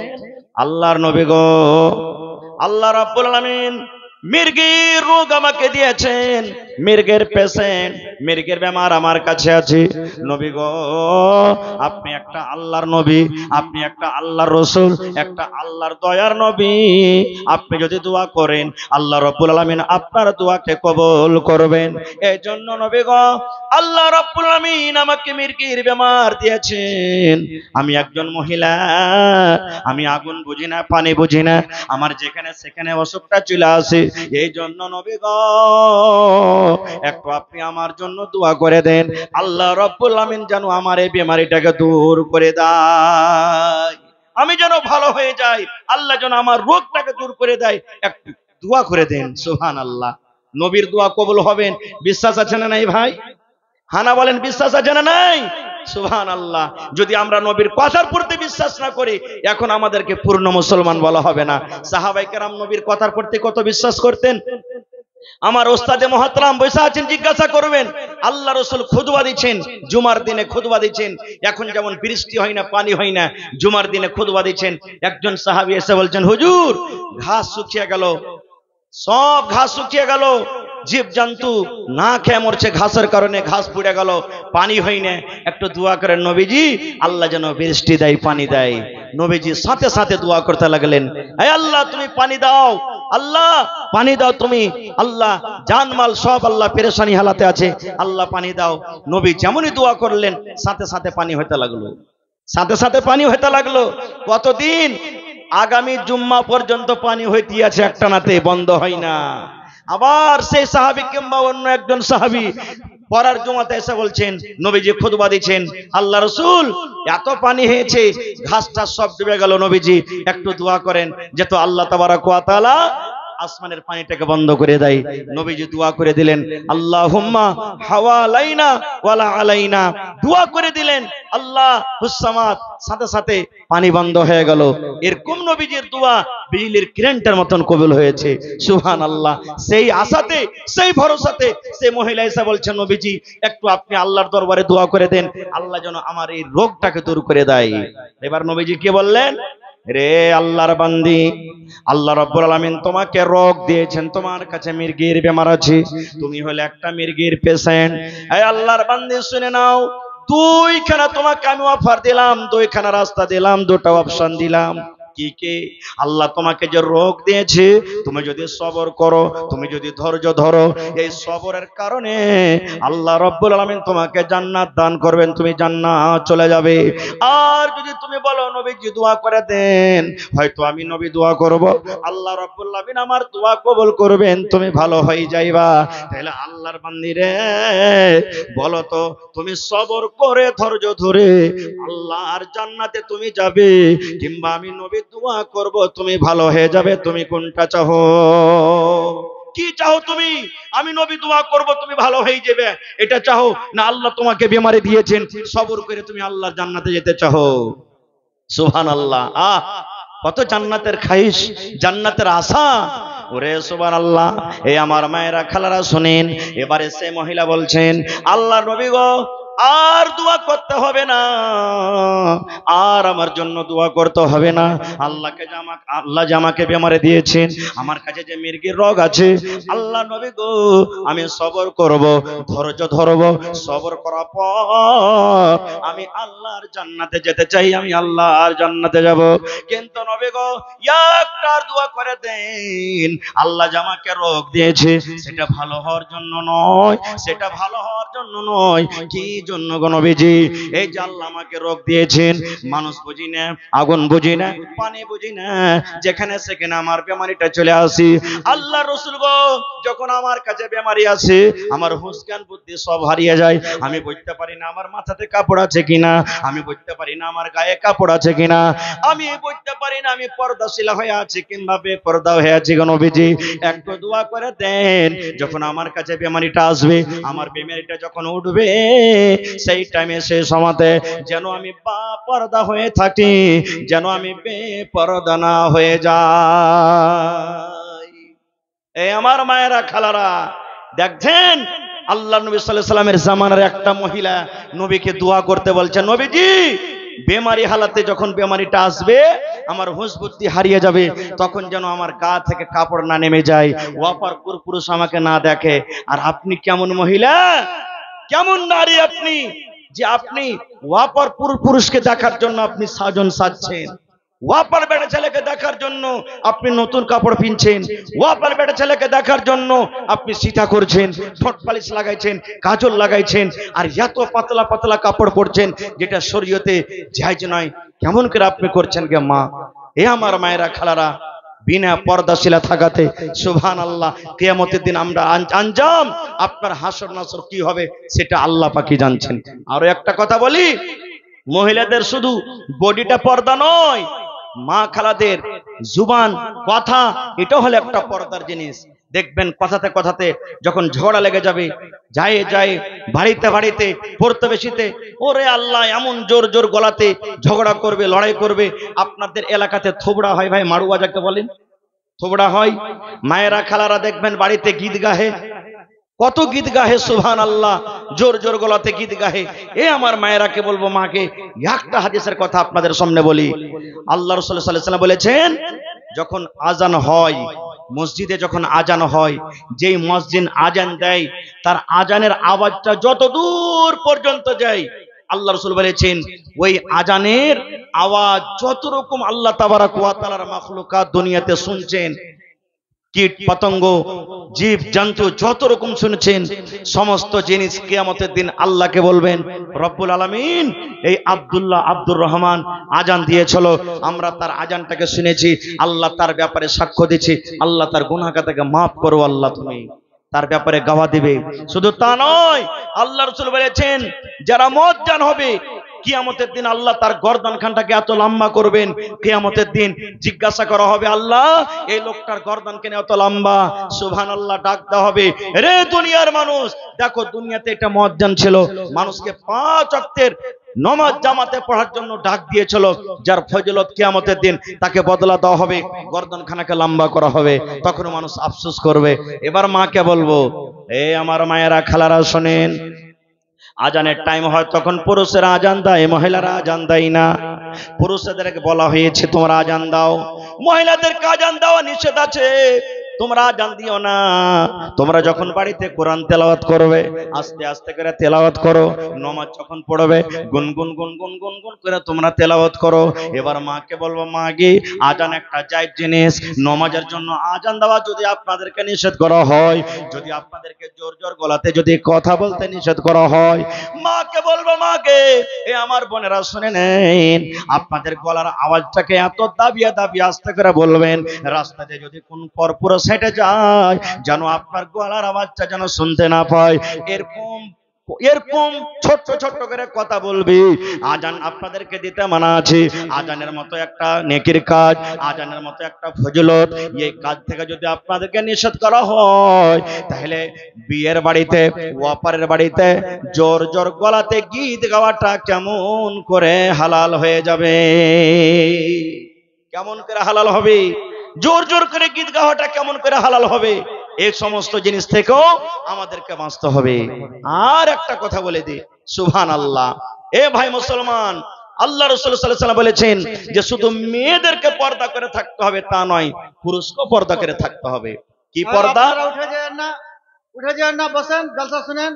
আল্লাহর নবী গো, আল্লাহ রাব্বুল আলামিন মির্গির রোগ আমাকে দিয়েছেন, মির্গের পেশেন্ট, মির্গের বেমার আমার কাছে আছে। নবী গো, আপনি একটা আল্লাহর নবী, আপনি একটা আল্লাহর রাসূল, একটা আল্লাহর দয়ার নবী। আপনি যদি দোয়া করেন আল্লাহ রাব্বুল আলামিন আপনার দোয়াকে কবুল করবেন। এই জন্য নবী গো, আল্লাহ রাব্বুল আলামিন আমাকে মির্গির বেমার দিয়েছেন। আমি একজন মহিলা, আমি আগুন বুঝি না, পানি বুঝি না, আমার যেখানে সেখানে অসুখটা চলে আসে। এই জন্য নবী গো, একটু আপনি আমার জন্য দোয়া করে দেন, আল্লাহ রাব্বুল আলামিন যেন আমার এই বেমারিটাকে দূর করে দেয়, আমি যেন ভালো হয়ে যাই, আল্লাহ যেন আমার রোগটাকে দূর করে দেয়, একটু দোয়া করে দেন। সুবহানাল্লাহ। নবীর দোয়া কবুল হবেন, বিশ্বাস আছে না নাই ভাই? হানা বলেন, বিশ্বাস আছে না নাই? সুবহানাল্লাহ। যদি আমরা নবীর কথার প্রতি বিশ্বাস না করি, এখন আমাদেরকে পূর্ণ মুসলমান বলা হবে না। সাহাবায়ে কেরাম নবীর কথার প্রতি কত বিশ্বাস করতেন। আমার ওস্তাদে মুহতারাম বসে আছেন, জিজ্ঞাসা করবেন। আল্লাহ রাসূল খুতবা দিচ্ছেন, জুমার দিনে খুতবা দিচ্ছেন। এখন যেমন বৃষ্টি হয় না, পানি হয় না, জুমার দিনে খুতবা দিচ্ছেন। একজন সাহাবী এসে বলছেন, হুজুর ঘাস শুকিয়ে গেল, সব ঘাস শুকিয়ে গেল, জীবজন্তু না খেয়ে মরছে ঘাসের কারণে, ঘাস পুড়ে গেল, পানি হয়নি, একটু দোয়া করেন নবীজি আল্লাহ যেন বৃষ্টি দেয়, পানি দেয়। নবীজি সাথে সাথে দোয়া করতে লাগলেন, হে আল্লাহ তুমি পানি দাও, আল্লাহ পানি দাও তুমি, আল্লাহ জানমাল সব আল্লাহ পেরেশানি হালাতে আছে, আল্লাহ পানি দাও। নবী যেমনই দোয়া করলেন সাথে সাথে পানি হতে লাগলো, সাথে সাথে পানি হতে লাগলো। কতদিন? আগামী জুম্মা পর্যন্ত পানি হইতে আছে, একটানাতে বন্ধ হয় না। আবার সেই সাহাবী কিংবা অন্য একজন সাহাবী পরের জুমাতে এসে বলছেন, নবীজি খুতবা দিচ্ছেন, আল্লাহ রাসূল এত পানি হয়েছে, ঘাসটা সব ডুবে গেল, নবীজি একটু দোয়া করেন যেহেতু আল্লাহ তাবারক ওয়া তাআলা আসমানের পানিটাকে বন্ধ করে দেয়। নবীজি দোয়া করে দিলেন, আল্লাহুম্মা হাওয়ালাইনা ওয়ালা আলাইনা, দোয়া করে দিলেন আল্লাহ হুসসামাত, সাথে সাথে পানি বন্ধ হয়ে গেল। এরকম নবীজির দোয়া বিজলির কারেন্টের মতন কবুল হয়েছে, সুবহানাল্লাহ। সেই আশাতে, সেই ভরসাতে সেই মহিলা এসে বলছেন, নবীজি একটু আপনি আল্লাহর দরবারে দোয়া করে দেন, আল্লাহ যেন আমার এই রোগটাকে দূর করে দেয়। এবার নবীজি কি বললেন, রে আল্লাহর বান্দি, আল্লাহ রাব্বুল আলামিন তোমাকে রোগ দিয়েছেন, তোমার কাছে মির্গির বেমার আছে, তুমি হলে একটা মির্গির পেশেন্ট। এই আল্লাহর বান্দি শুনে নাও, দুইখানা তোমাকে আমি অফার দিলাম, দুইখানা রাস্তা দিলাম, দুটো অপশন দিলাম। কি কি? আল্লাহ তোমাকে যে রোগ দিয়েছে, তুমি যদি সবর করো, তুমি যদি ধৈর্য ধরো, এই সবরের কারণে আল্লাহ রাব্বুল আলামিন তোমাকে জান্নাত দান করবেন, তুমি জান্নাত চলে যাবে। আর যদি তুমি বলো নবীজি দোয়া করে দেন, হয়তো আমি নবী দোয়া করব, আল্লাহ রাব্বুল আলামিন আমার দোয়া কবুল করবেন, তুমি ভালো হয়ে যাইবা। তাহলে আল্লাহর বান্দি রে, বলো তো তুমি সবর করে ধৈর্য ধরে আল্লাহর জান্নাতে তুমি যাবে, কিংবা আমি নবী দোয়া করব তুমি ভালো হয়ে যাবে, তুমি কোনটা চাও? কি চাও তুমি? আমি নবী দোয়া করব তুমি ভালো হয়ে যাবে, এটা চাও, না আল্লাহ তোমাকে বেমারি দিয়েছেন সবর করে তুমি আল্লাহর জান্নাতে যেতে চাও? সুবহানাল্লাহ। কত জান্নাতের খাইশ, জান্নাতের আশা। ওরে সুবহানাল্লাহ। এই আমার মায়েরা খালারা শুনেন, এবারে সে মহিলা বলছেন, আল্লাহ নবী গো আর দোয়া করতে হবে না, আর আমার জন্য দোয়া করতে হবে না। আল্লাহ যে আমাকে বেমারে দিয়েছেন, আমার কাছে যে মির্গির রোগ আছে, আল্লাহ নবী গো আমি সবর করব, ধৈর্য ধরব, সবর করার পর আমি আল্লাহর জান্নাতে যেতে চাই, আমি আল্লাহর জান্নাতে যাব। কিন্তু নবী গো একটা দোয়া করে দেন, আল্লাহ যে আমাকে রোগ দিয়েছে সেটা ভালো হওয়ার জন্য নয়, সেটা ভালো হওয়ার জন্য নয়। কি জন্য গো নবীজি? এই যে আল্লাহ আমাকে রোগ দিয়েছেন, মানুষ বুঝি না, আগুন বুঝি না, পানি বুঝি না, যেখানে সেখানে আমার বেমারিটা চলে আসি। আল্লাহ রাসূল গো যখন আমার কাছে বেমারি আছে, আমার হুঁশ জ্ঞান বুদ্ধি সব হারিয়ে যায়, আমি বুঝতে পারি না আমার মাথাতে কাপড় আছে কিনা, আমি বুঝতে পারি না আমার গায়ে কাপড় আছে কিনা, আমি বুঝতে পারি না আমি পর্দাশীলা হয়ে আছি কিংবা বেপর্দা হয়ে আছি। গো নবীজি একটু দোয়া করে দেন, যখন আমার কাছে বেমারিটা আসবে, আমার বেমারিটা যখন উঠবে, সেই টাইমে সেই সময়তে যেন আমি পর্দা হয়ে থাকি, যেন আমি বেপর্দা না হয়ে যাই। এই আমার মায়েরা খালারা দেখছেন, আল্লাহ নবী সাল্লাল্লাহু আলাইহি সাল্লামের জামানার একটা মহিলা নবীকে দোয়া করতে বলছে, নবীজি বেমারি হালাতে যখন বেমারিটা আসবে, আমার হুঁশ বুদ্ধি হারিয়ে যাবে, তখন যেন আমার গা থেকে কাপড় না নেমে যায়, ওয়াপার পুরুষ আমাকে না দেখে। আর আপনি কেমন মহিলা, কেমন নারী আপনি, যে আপনি ওয়াপার পুরুষকে দেখার জন্য আপনি সাজন সাজছেন, ওয়াপার বেটা ছেলেকে দেখার জন্য আপনি নতুন কাপড় পিনছেন, ওয়াপার বেটা ছেলেকে দেখার জন্য আপনি সিটা করছেন, ঠোঁট পালিশ লাগাইছেন, কাজল লাগাইছেন, আর এত পাতলা পাতলা কাপড় পরছেন যেটা শরীয়তে জায়েজ নয়। কেমন করে আপনি করছেন গে মা? এ আমার মায়েরা খালারা, বিনা পর্দাশীলা থাকাতে সুবহানাল্লাহ কিয়ামতের দিন আমরা আঞ্জাম, আপনার হাসর নাসর কি হবে সেটা আল্লাহ পাকই জানছেন। আরো একটা কথা বলি, মহিলাদের শুধু বডিটা পর্দা নয়, মা খালাদের জুবান কথা এটা হলো একটা পর্দার জিনিস। দেখবেন কথাতে কথাতে যখন ঝগড়া লেগে যাবে, যায় যায় বাড়িতে বাড়িতে প্রতিবেশীতে, ওরে আল্লাহ এমন জোর জোর গলাতে ঝগড়া করবে, লড়াই করবে। আপনাদের এলাকাতে থোবড়া হয় ভাই, মাড়ুয়া যাকে বলেন, থোবড়া হয়। মায়েরা খালারা দেখবেন বাড়িতে গীত গাহে, কত গীত গাহে সুবহানাল্লাহ, জোর জোর গলাতে গীত গাহে। এ আমার মায়েরাকে বলবো, মাকে একটা হাদিসের কথা আপনাদের সামনে বলি। আল্লাহ রাসূল সাল্লাল্লাহু আলাইহি ওয়াসাল্লাম বলেছেন, যখন আজান হয় মসজিদে যখন আজান হয়, যেই মসজিদ আজান দেয় তার আজানের আওয়াজটা যত দূর পর্যন্ত যায়, আল্লাহ রাসূল বলেছেন ওই আজানের আওয়াজ যত রকম আল্লাহ তাবারাক ওয়া তাআলার মাখলুকাত দুনিয়াতে শুনছেন, কীট পতঙ্গ জীব জন্তু যত রকম শুনেছেন, সমস্ত জিনিস কিয়ামতের দিন আল্লাহকে বলবেন, রব্বুল আলামিন এই আব্দুর রহমান আজান দিয়েছিল, আমরা তার আজানটাকে শুনেছি, আল্লাহ তার ব্যাপারে সাক্ষ্য দিচ্ছি, আল্লাহ তার গুনাহটাকে মাফ করো, আল্লাহ তুমি তার ব্যাপারে গাওয়া দিবে। শুধু তা নয়, আল্লাহ রাসূল বলেছেন যারা মুয়াজ্জান হবে কিয়ামতের দিন আল্লাহ তার গর্দান খানটাকে এত লম্বা করবেন, কিয়ামতের দিন জিজ্ঞাসা করা হবে, আল্লাহ এই লোকটার গর্দান কেন এত লম্বা? সুবহানাল্লাহ ডাক দেওয়া হবে, রে দুনিয়ার মানুষ, দেখো দুনিয়াতে একটা মুয়াজ্জিন ছিল, মানুষকে 5 ওয়াক্তের নামাজ জামাতে পড়ার জন্য ডাক দিয়েছিল, যার ফজিলত কিয়ামতের দিন তাকে বদলা দেওয়া হবে, গর্দান খানাকে লম্বা করা হবে, তখন মানুষ আফসোস করবে। এবার মাকে বলবো, এ আমার মায়েরা খালারা শোনেন, আজানের টাইম হয় তখন পুরুষেরা আজান দেয়, মহিলারা আজান দেয় না। পুরুষদেরকে বলা হয়েছে তোমরা আজান দাও, মহিলাদেরকে আজান দেওয়া নিষেধ আছে, তোমরা আজান দিও না। তোমরা যখন বাড়িতে কোরআন তেলাওয়াত করবে আস্তে আস্তে করে তেলাওয়াত করো, নামাজ যখন পড়বে গুনগুন গুনগুন গুনগুন করে তোমরা তেলাওয়াত করো। এবার মাকে বলবো, মা গে আজান একটা জায়েজ জিনিস, নামাজের জন্য আজান দেওয়া যদি আপনাদেরকে নিষেধ করা হয়, যদি আপনাদেরকে জোর জোর গলাতে যদি কথা বলতে নিষেধ করা হয়, মাকে বলবো, মাকে এ আমার বোনেরা শুনে নেন, আপনাদের গলার আওয়াজটাকে এত দাবিয়ে দাবিয়ে আস্তে করে বলবেন, রাস্তাতে যদি কোন পরপুরুষ হেঁটে যায় যেন আপনার গলার আওয়াজটা যেন শুনতে না পায়, এরকম ছোট্ট ছোট্ট করে কথা বলবি। আজান আপনাদেরকে দিতে মানা আছে, আজানের মতো একটা নেকির কাজ, আজানের মতো একটা ফজিলত, এই কাজ থেকে যদি আপনাদেরকে নিষেধ করা হয়, তাহলে বিয়ের বাড়িতে ওয়াপারের বাড়িতে জোর জোর গলাতে গীত গাওয়াটা কেমন করে হালাল হয়ে যাবে? কেমন করে হালাল হবে? জোর জোর করে গীত গাওয়াটা কেমন করে হালাল হবে? এই সমস্ত জিনিস থেকেও আমাদেরকে বাঁচতে হবে। আর একটা কথা বলে দিই, সুবহানাল্লাহ, এ ভাই মুসলমান, আল্লাহ রাসূল সাল্লাল্লাহু আলাইহি ওয়াসাল্লাম বলেছেন যে শুধু মেয়েদেরকে পর্দা করে থাকতে হবে তা নয়, পুরুষকেও পর্দা করে থাকতে হবে। কি পর্দা? উঠে যান না, বসেন, জলসা শুনেন।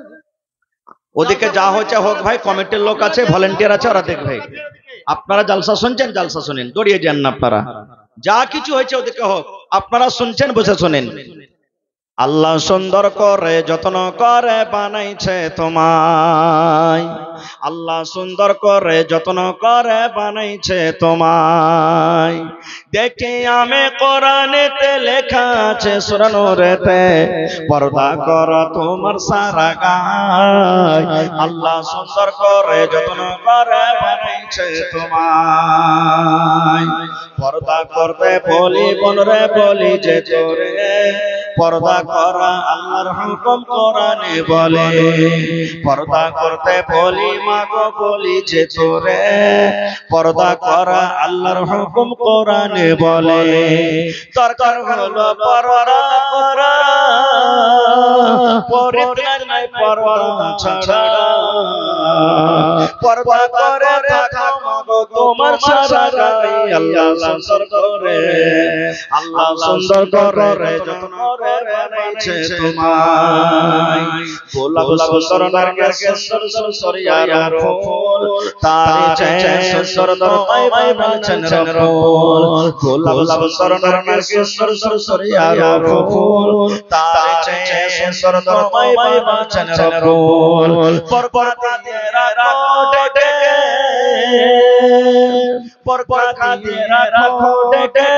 ওদিকে যা হচ্ছে হোক ভাই, কমিটির লোক আছে, ভলেন্টিয়ার আছে, ওরা দেখবে। আপনারা জালসা শুনছেন, জালসা শুনেন, দড়িয়ে যান না আপনারা। যা কিছু হয়েছে ওদিকে হোক, আপনারা শুনছেন, বসে শুনেন। আল্লাহ সুন্দর করে যত্ন করে বানাইছে তোমায়, আল্লাহ সুন্দর করে যত্ন করে বানাইছে তোমায়, দেখি আমি কোরআনেতে লেখা আছে সূরা নূরেতে, পর্দা করো তোমার সারা গায়, আল্লাহ সুন্দর করে যত্ন করে বানাইছে তোমায়, পর্দা করতে বলি বোনরে বলি যে তোরে, পর্দা করা আল্লাহর হুকুম কোরআনে বলে, পর্দা করতে বলি মাগো বলি যে তোরে, পর্দা করা আল্লাহর হুকুম কোরআনে বলে, দরকার হলো পর্দা করা, পরিত্রাণ নাই পর্দা ছাড়া, পর্দা করে থাকো মাগো তোমার সারা গায়ে, আল্লাহ সুন্দর করে, আল্লাহ সুন্দর করে যত্ন করে বানাইছে তোমায়, গোলাপ সুন্দর নারকেল সুন্দর সরিয়ার ফুল, তার চেয়ে সুন্দর তোমায় বানাইছেন রব্বুল, গোলাপ সুন্দর নারকেল সুন্দর সরিয়ার ফুল, তার চেয়ে সুন্দর তোমায় বানাইছেন রব্বুল, পর্দা দিয়ে রাখো ডেকে, পর্দা দিয়ে রাখো ডেকে,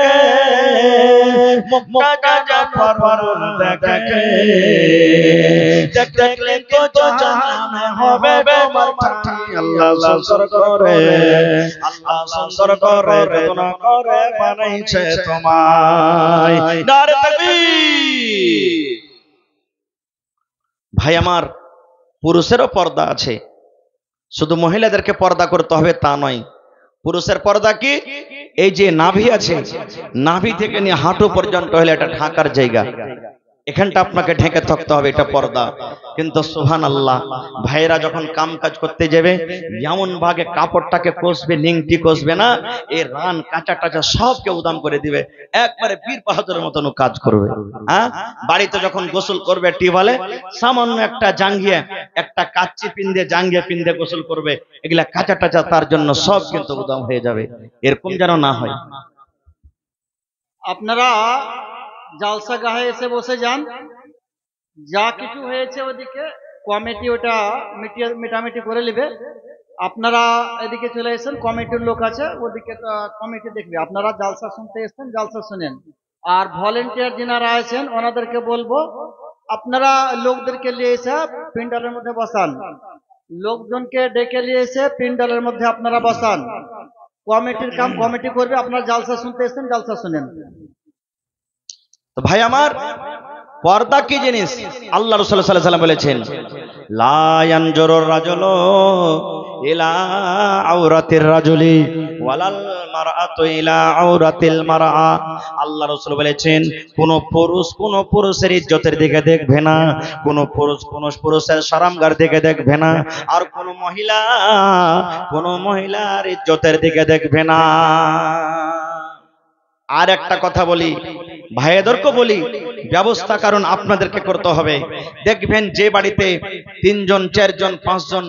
মুক্তা যা পরওয়ার দেখে, দেখলে তো জাহান হবে তোমার ঠাই, আল্লাহ সুন্দর করে, আল্লাহ সুন্দর করে যত্ন করে বানাইছে তোমায়। নারে তাকবীর! ভাই আমার, পুরুষেরও পর্দা আছে, শুধু মহিলাদেরকে পর্দা করতে হবে তা নয়। পুরুষের পর্দা কি? এই যে নাভি আছে, নাভি থেকে নিয়ে হাঁটু পর্যন্ত হলে এটা ঢাকার জায়গা, এখানটা আপনাকে ঢেকে থাকতে হবে, এটা পর্দা। কিন্তু সুবহানাল্লাহ, ভাইরা যখন কাম কাজ করতে যাবে এমন ভাগে কাপড়টাকে কষবে, নিংটি কষবে না, এই রান কাঁচা টাচা সবকে উদাম করে দিবে, একবারে বীর বাহাদুরের মতন কাজ করবে। হ্যাঁ, বাড়িতে যখন গোসল করবে টিউবওয়েলে সামান্য একটা জাঙ্গিয়ে, একটা কাচ্চি পিন্দে জাঙ্গিয়ে পিন্দে গোসল করবে, এগুলা কাঁচা টাচা তার জন্য সব কিন্তু উদাম হয়ে যাবে। এরকম যেন না হয়। আপনারা জালসা গাহে এসে বসে যান, যা কিছু হয়েছে ওদিকে কমিটি ওটা মেটামেটি করে নেবে। আপনারা এদিকে চলে এসেন, কমিটির লোক আছে ওদিকে, কমিটি দেখবে। আপনারা জালসা শুনতে এসেছেন, জালসা শুনেন। আর ভলেন্টিয়ার যিনারা আছেন ওনাদেরকে বলবো আপনারা লোকদেরকে নিয়ে এসে প্যান্ডেলের মধ্যে বসান, লোকজনকে ডেকে নিয়ে এসে প্যান্ডেলের মধ্যে আপনারা বসান। কমিটির কাম কমিটি করবে, আপনারা জালসা শুনতে এসেছেন, জালসা শুনেন। তো ভাই আমার, পর্দা কি জিনিস? আল্লাহ রাসূল সাল্লাল্লাহু আলাইহি ওয়াসাল্লাম বলেছেন, লা ইয়ানজুরুর রাজুলু ইলা আওরাতির রাজুলি ওয়ালাল মারআতু ইলা আওরাতিল মারআ। আল্লাহ রাসূল বলেছেন, কোন পুরুষের ইজ্জতের দিকে দেখবে না, কোন পুরুষের শরমগার দিকে দেখবে না, আর কোন মহিলার ইজ্জতের দিকে দেখবে না। আর একটা কথা বলি, ভাইদেরকে বলি, ব্যবস্থা কারণ আপনাদেরকে করতে হবে। দেখবেন যে বাড়িতে 3 জন 4 জন 5 জন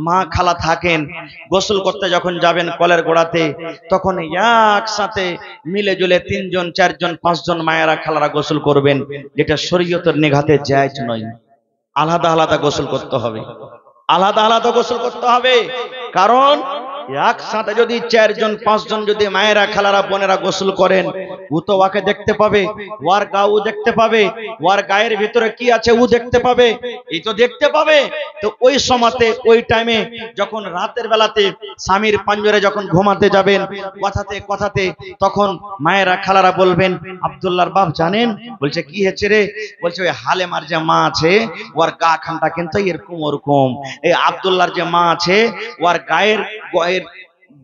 মা খালা থাকেন, গোসল করতে যখন যাবেন কলের গোড়াতে, তখন একসাথে মিলে জুলে 3 জন 4 জন 5 জন মায়েরা খালারা গোসল করবেন, যেটা শরীয়তের নিঘাতে জায়েজ নয়। আলাদা আলাদা গোসল করতে হবে, আলাদা আলাদা গোসল করতে হবে। কারণ একসাথে যদি 4 জন 5 জন যদি মায়েরা খালারা বোনেরা গোসল করেন, ও তো ওকে দেখতে পাবে, ওর গাও দেখতে পাবে, ওর গায়ের ভিতরে কি আছে ও দেখতে পাবে, এই তো দেখতে পাবে। তো ওই সময়তে ওই টাইমে যখন রাতের বেলাতে স্বামীর পাঞ্জরে যখন ঘুমাতে যাবেন, কথাতে তখন মায়েরা খালারা বলবেন, আব্দুল্লাহর বাপ জানেন, বলছে কি হয়েছে রে? বলছে ওই হালেমার যে মা আছে ওর গা খানটা কিন্তু এরকম ওরকম, এই আব্দুল্লাহর যে মা আছে ওর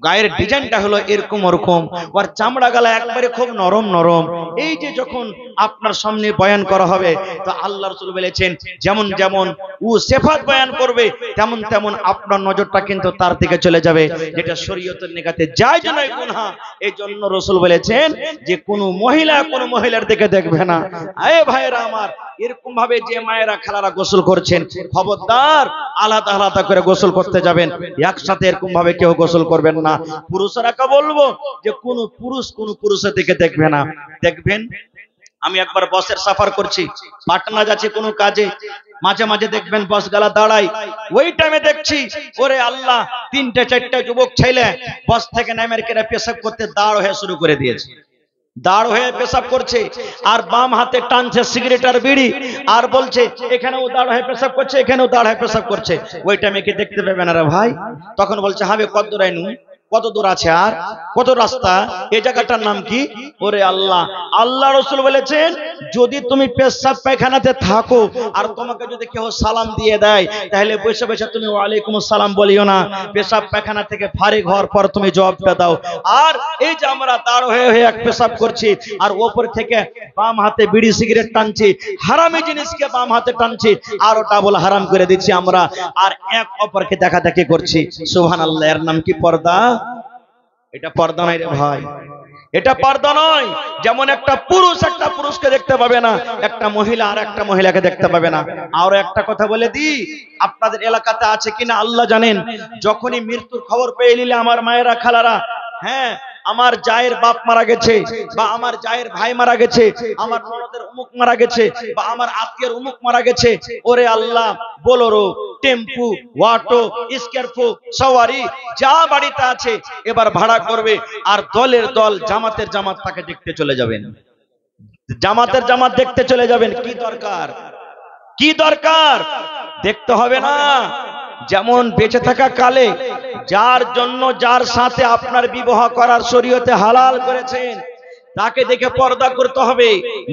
গায়ের ডিজাইনটা হলো এরকম ওরকম, ওর চামড়া গালা একবারে খুব নরম নরম। এই যে যখন আপনার সামনে বয়ান করা হবে, তো আল্লাহ রাসূল বলেছেন, যেমন যেমন ও সিফাত বয়ান করবে তেমন তেমন আপনার নজরটা কিন্তু তার দিকে চলে যাবে, যেটা শরীয়তের নিগাতে জায়েজ নয়, গুনাহ। এই জন্য রাসূল বলেছেন যে কোনো মহিলার দিকে দেখবে না। এ ভাইরা আমার, এরকম ভাবে যে মায়েরা খালারা গোসল করছেন, খবরদার আলাদা আলাদা করে গোসল করতে যাবেন, একসাথে এরকম ভাবে কেউ গোসল করবেন না। পুরুষরা কে বলবো যে কোন পুরুষের দিকে দেখবে না। দেখবেন, আমি একবার বাসের সফর করছি, পাটনা যাচ্ছি কোনো কাজে, মাঝে মাঝে দেখবেন বাস গালা দাঁড়াই, ওই টাইমে দেখছি ওরে আল্লাহ 3টে 4টে যুবক ছেলে বাস থেকে নেমে কেটে পেশাব করতে দাঁড় হয়ে শুরু করে দিয়েছে, দাঁড় হয়ে পেশাব করছে, আর বাম হাতে টানছে সিগারেট আর বিড়ি, আর বলছে এখানেও দাঁড় হয়ে পেশাব করছে, এখানেও দাঁড় হয়ে পেশাব করছে। ওই টাইমে কি দেখতে পাবে না রে ভাই? তখন বলছে হবে কত দূর আইনু, কত দূর আছে, আর কত রাস্তা, এই জায়গাটার নাম কি? ওরে আল্লাহ, আল্লাহ রাসূল বলেছেন, যদি তুমি পেশাব পায়খানাতে থাকো আর তোমাকে যদি কেউ সালাম দিয়ে দেয়, তাহলে বসে বসে তুমি ওয়ালাইকুম আসসালাম বলিও না, পেশাব পায়খানা থেকে ফারিগ হওয়ার পর তুমি জবাবটা দাও। আর এই যে আমরা দাঁড় হয়ে এক পেশাব করছি আর ওপর থেকে বাম হাতে বিড়ি সিগারেট টানছি, হারামি জিনিসকে বাম হাতে টানছি, আরো ডাবল হারাম করে দিচ্ছি আমরা, আর এক অপরকে দেখাদেখি করছি। সুবহানাল্লাহ, এর নাম কি? পর্দা। এটা পর্দা নয় রে ভাই, এটা পর্দা নয়। যেমন একটা পুরুষকে দেখতে পাবে না, একটা মহিলা আর একটা মহিলাকে দেখতে পাবে না। আর একটা কথা বলে দি, আপনাদের এলাকাতে আছে কিনা আল্লাহ জানেন, যখনই মৃত্যুর খবর পেয়ে নিলে আমার মায়েরা খালারা, হ্যাঁ আমার জায়ের বাপ মারা গেছে, বা আমার জায়ের ভাই মারা গেছে, আমার ননদের অমুক মারা গেছে, বা আমার আত্মীয়ের অমুক মারা গেছে, ওরে আল্লাহ, বোলেরো, টেম্পু, অটো, স্করপিও, সওয়ারি যা বাড়িতে আছে এবার ভাড়া করবে, আর দলের দল জামাতের জামাত তাকে দেখতে চলে যাবেন, জামাতের জামাত দেখতে চলে যাবেন। কি দরকার দেখতে হবে না? যেমন বেঁচে থাকা কালে যার জন্য যার সাথে আপনার বিবাহ করার শরীয়তে হালাল করেছেন, তাকে দেখে পর্দা করতে হবে,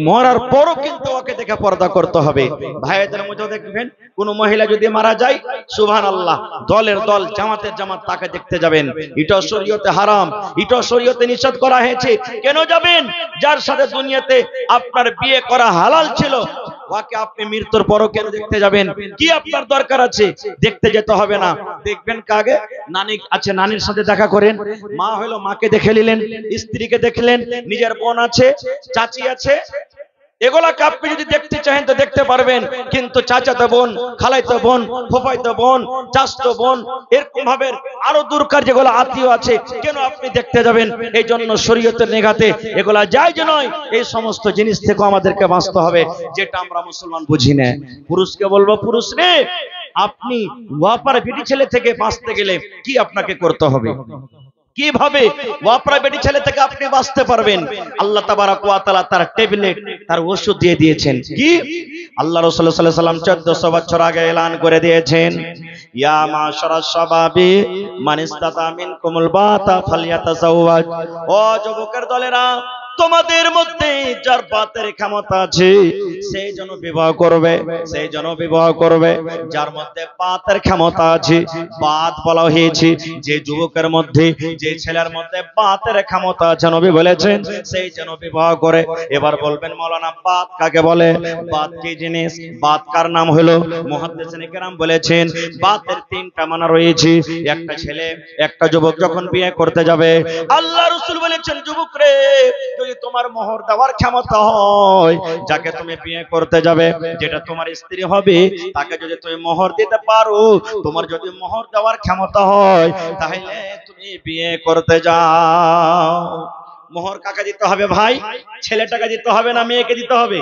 মরার পরও কিন্তু ওকে দেখে পর্দা করতে হবে। ভাইদের মধ্যে দেখবেন কোন মহিলা যদি মারা যায়, সুবহানাল্লাহ, দলের দল জামাতের জামাত তাকে দেখতে যাবেন। এটা শরীয়তে হারাম, এটা শরীয়তে নিষেধ করা হয়েছে। কেন যাবেন? যার সাথে দুনিয়াতে আপনার বিয়ে করা হালাল ছিল, ওকে আপনি মৃত্যুর পরও কেন দেখতে যাবেন? কি আপনার দরকার আছে? দেখতে যেতে হবে না, দেখবেন কাকে? নানি আছে, নানির সাথে দেখা করেন। মা হলো, মাকে দেখে নিলেন, স্ত্রীকে দেখলেন, নিজের বোন আছে, চাচি আছে, এগুলাকে আপনি যদি দেখতে চাহেন তো দেখতে পারবেন। কিন্তু চাচাতো বোন, খালাইতো বোন, ফুফাইতো বোন, চাচতো বোন, এরকম ভাবে আরো দূরকার যেগুলো আত্মীয় আছে, কেন আপনি দেখতে যাবেন? এই জন্য শরীয়তের নিগাতে এগুলা জায়েজ নয়। এই সমস্ত জিনিস থেকে আমাদেরকে বাঁচতে হবে, যেটা আমরা মুসলমান বুঝি না। পুরুষকে বলবো, পুরুষ রে, আপনি ওয়াপার বেটি ছেলে থেকে বাঁচতে গেলে কি আপনাকে করতে হবে? কিভাবে ওয়াপরা বেটি ছেলে থেকে আপনি বাঁচতে পারবেন? আল্লাহ তাবারাক ওয়া তাআলা তার ট্যাবলেট, তার ওষুধ দিয়ে দিয়েছেন। কি? আল্লাহ রাসূল সাল্লাল্লাহু আলাইহি ওয়াসাল্লাম 1400 বছর আগে এলান করে দিয়েছেন, ইয়া মাশারাশ শাবাবি মান ইসতাতা মিনকুমুল বাতা ফালইয়াতাযাওয়াজ। ও যুবকের দলেরা, তোমাদের মধ্যে যার বাতের ক্ষমতা আছে সেই যেন বিবাহ করবে, সেই যেন বিবাহ করবে। যার মধ্যে বাতের ক্ষমতা আছে, বাত বলা হয়েছে যে যুবকের মধ্যে, যে ছেলের মধ্যে বাতের ক্ষমতা আছে, নবী বলেছেন সেই যেন বিবাহ করে। এবার বলবেন, মাওলানা বাত কাকে বলে? বাত কি জিনিস? বাত কার নাম হলো? মুহাদ্দিসিনে কেরাম বলেছেন বাতের তিনটা মানা রয়েছে। একটা ছেলে, একটা যুবক যখন বিয়ে করতে যাবে, আল্লাহ রাসূল বলেছেন, যুবক রে, যদি তোমার মোহর দেওয়ার ক্ষমতা হয়, যাকে তুমি বিয়ে করতে যাবে, যেটা তোমার স্ত্রী হবে, তাকে যদি তুমি মোহর দিতে পারো, তোমার যদি মোহর দেওয়ার ক্ষমতা হয়, তাহলে তুমি বিয়ে করতে যাও। মোহর কাকে দিতে হবে ভাই? ছেলেটাকে দিতে হবে না মেয়েকে দিতে হবে?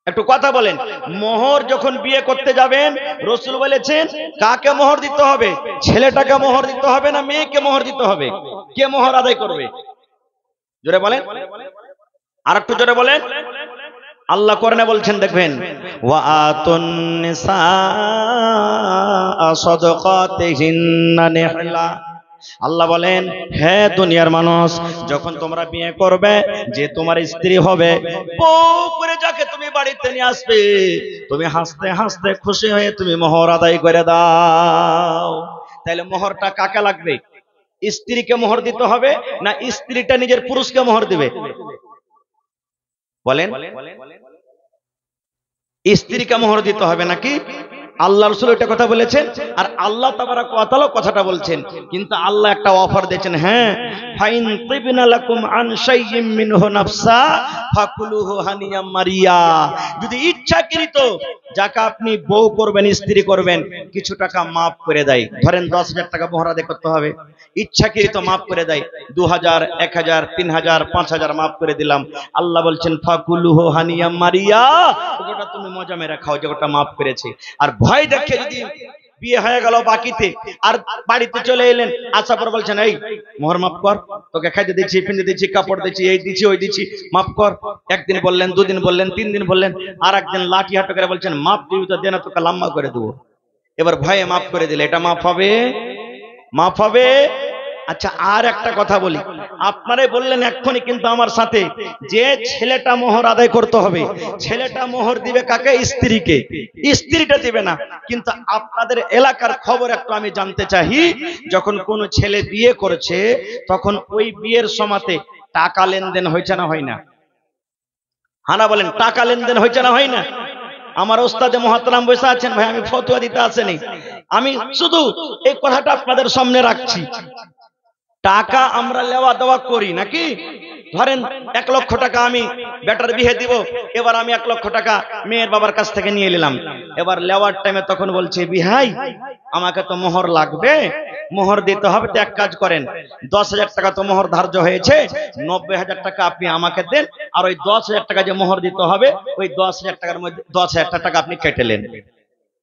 একটু কথা বলেন। মোহর যখন বিয়ে করতে যাবেন, রাসূল বলেছেন কাকে মোহর দিতে হবে? ছেলেটাকে মোহর দিতে হবে না মেয়েকে মোহর দিতে হবে? কে মোহর আদায় করবে? জোরে বলেন, আর একটু জোরে বলেন। আল্লাহ কোরআনে বলছেন, দেখবেন, ওয়া আতুন নিসা সাদাকাতিহিন্না নিহলা। আল্লাহ বলেন, হে দুনিয়ার মানুষ, যখন তোমরা বিয়ে করবে, যে তোমার স্ত্রী হবে, বউ করে যাকে তুমি বাড়িতে নিয়ে আসবে, তুমি হাসতে হাসতে খুশি হয়ে তুমি মোহর আদায় করে দাও। তাহলে মোহরটা কাকে লাগবে? স্ত্রীকে মোহর দিতে হবে না স্ত্রীটা নিজের পুরুষকে মোহর দিবে? বলেন। স্ত্রীকে মোহর দিতে হবে নাকি? আল্লাহ রাসূল এটা কথা বলেছেন, আর আল্লাহ তাবারাক ওয়া তাআলা কথাটা বলছেন। কিন্তু আল্লাহ একটা অফার দিয়েছেন, হ্যাঁ, ফাইন তিবনা লাকুম আন শাইইম মিনহু নাফসা ফাকুলুহু হানিয়াম মারিয়া। যদি ইচ্ছাকৃত যাকে আপনি বউ করবেন, স্ত্রী করবেন, কিছু টাকা মাফ করে দেয়, ধরেন 10,000 টাকা মোহর আদায় করতে হবে, ইচ্ছাকৃত মাফ করে দেয়, 2,000, 1,000, 3,000, 5,000 মাফ করে দিলাম, আল্লাহ বলছেন ফাকুলুহু হানিয়াম মারিয়া, ওটা তুমি মজা মেরে খাও, যে ওটা মাফ করেছে। আর ভয় দেখে যদি বিয়ে হয়ে গেল বাকিতে, আর বাড়িতে চলে এলেন, আসার পর বলছেন, এই মোহর মাফ কর, তোকে খাইতে দিচ্ছি, পিন্ডে দিচ্ছি, কাপড় দিচ্ছি, এই দিচ্ছি, ওই দিচ্ছি, মাফ কর। একদিন বললেন, দুদিন বললেন, 3 দিন বললেন, আর একদিন লাঠি হাঁটো করে বলছেন, মাফ দিবি তো দেনা, তোকে লম্বা করে দেবো। এবার ভয়ে মাফ করে দিলে, এটা মাফ হবে? মাফ হবে? আচ্ছা, আর একটা কথা বলি, আপনারাই বললেন এক্ষুনি কিন্তু আমার সাথে, যে ছেলেটা মোহর আদায় করতে হবে, ছেলেটা মোহর দিবে কাকে? স্ত্রীকে, স্ত্রীটা দিবে না। কিন্তু আপনাদের এলাকার খবর একটু আমি জানতে চাই, যখন কোন ছেলে বিয়ে করছে, তখন ওই বিয়ের সময়তে টাকা লেনদেন হয়েছে না হয় না? হানা বলেন, টাকা লেনদেন হয়েছে না হয় না? আমার ওস্তাদে মুহতারাম বসে আছেন, ভাই আমি ফতোয়া দিতে আসেনি, আমি শুধু এই কথাটা আপনাদের সামনে রাখছি। টাকা আমরা লেওয়া দেওয়া করি নাকি? ধরেন 1 লক্ষ টাকা আমি বেটার বিয়ে দিব, এবার আমি 1 লক্ষ টাকা মেয়ের বাবার কাছ থেকে নিয়ে নিলাম। এবার লেওয়ার টাইমে তখন বলছে, বিহাই আমাকে তো মোহর লাগবে, মোহর দিতে হবে, তো এক কাজ করেন, 10,000 টাকা তো মোহর ধার্য হয়েছে, 90,000 টাকা আপনি আমাকে দেন, আর ওই 10,000 টাকা যে মোহর দিতে হবে, ওই 10,000 টাকার মধ্যে 10,000 টাকা আপনি কেটে নেন।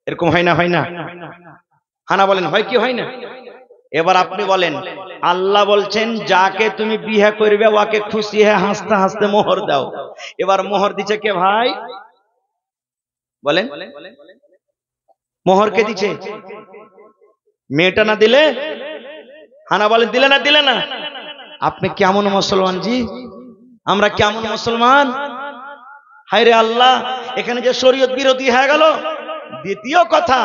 এরকম হয় না? হয় না? হানা বলেন, হয় কি হয় না? এবার আপনি বলেন, আল্লাহ বলছেন যাকে তুমি বিয়ে করবে ওকে খুশি হয়ে হাসতে হাসতে মোহর দাও। এবার মোহর দিচ্ছে কে ভাই? বলেন, মোহর কে দিচ্ছে? মেয়েটা না দিলে? হানা বলেন, দিলে না? দিলে না? আপনি কেমন মুসলমান জি? আমরা কেমন মুসলমান? হায় রে আল্লাহ, এখানে যে শরীয়ত বিরোধী হয়ে গেল। দ্বিতীয় কথা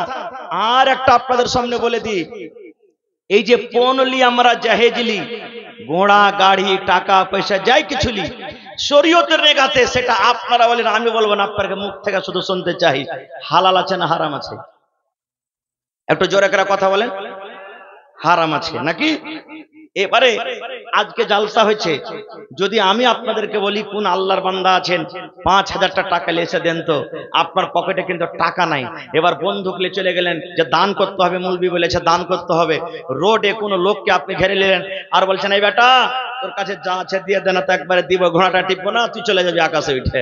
আর একটা আপনাদের সামনে বলে দিই, এই যে পণলি আমরা জাহেজলি, ঘোড়া গাড়ি টাকা পয়সা যাই কিছুলি, শরীয়তের নেগাতে সেটা আপনারা বলেন, আমি বলবো না, আপনাকে মুখ থেকে শুধু শুনতে চাই। হালাল আছে না হারাম আছে? একটু জোরে করে কথা বলেন। হারাম আছে নাকি? এবারে আজকে জালসা হয়েছে, যদি আমি আপনাদেরকে বলি কোন আল্লাহর বান্দা আছেন 5,000 টাকা লেসে দেন, তো আপনার পকেটে কিন্তু টাকা নাই, এবার বন্দুক নিয়ে চলে গেলেন যে দান করতে হবে, মৌলবি বলেছে দান করতে হবে, রোডে কোনো লোককে আপনি ঘেরে নিলেন আর বলছেন এই বেটা তোর কাছে যা আছে দিয়ে দেন, তো একবারে দিব, ঘোড়াটা টিপবো না, তুই চলে যাবি আকাশে উঠে।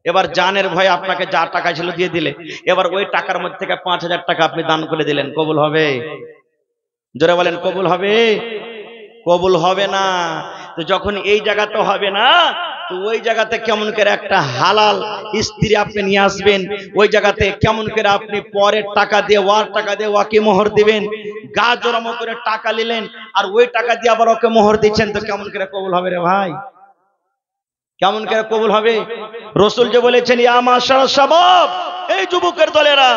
এবার জানের ভয়ে আপনাকে যা টাকা ছিল দিয়ে দিলে, এবার ওই টাকার মধ্যে থেকে 5,000 টাকা আপনি দান করে দিলেন, কবুল হবে? জোরে বলেন, কবুল হবে? কবুল হবে না। তো যখন এই জায়গাতে হবে না, তো ওই জায়গাতে কেমন করে একটা হালাল স্ত্রী আপনি নিয়ে আসবেন? ওই জায়গাতে কেমন করে আপনি পরের টাকা দিয়ে ওকে মোহর দিবেন? গা জড়ামো করে টাকা নিলেন আর ওই টাকা দিয়ে আবার ওকে মোহর দিচ্ছেন, তো কেমন করে কবুল হবে রে ভাই? কেমন করে কবুল হবে? রাসূল যে বলেছেন ইয়া মাশারাশ শাবাব, এই যুবকের দলেরা,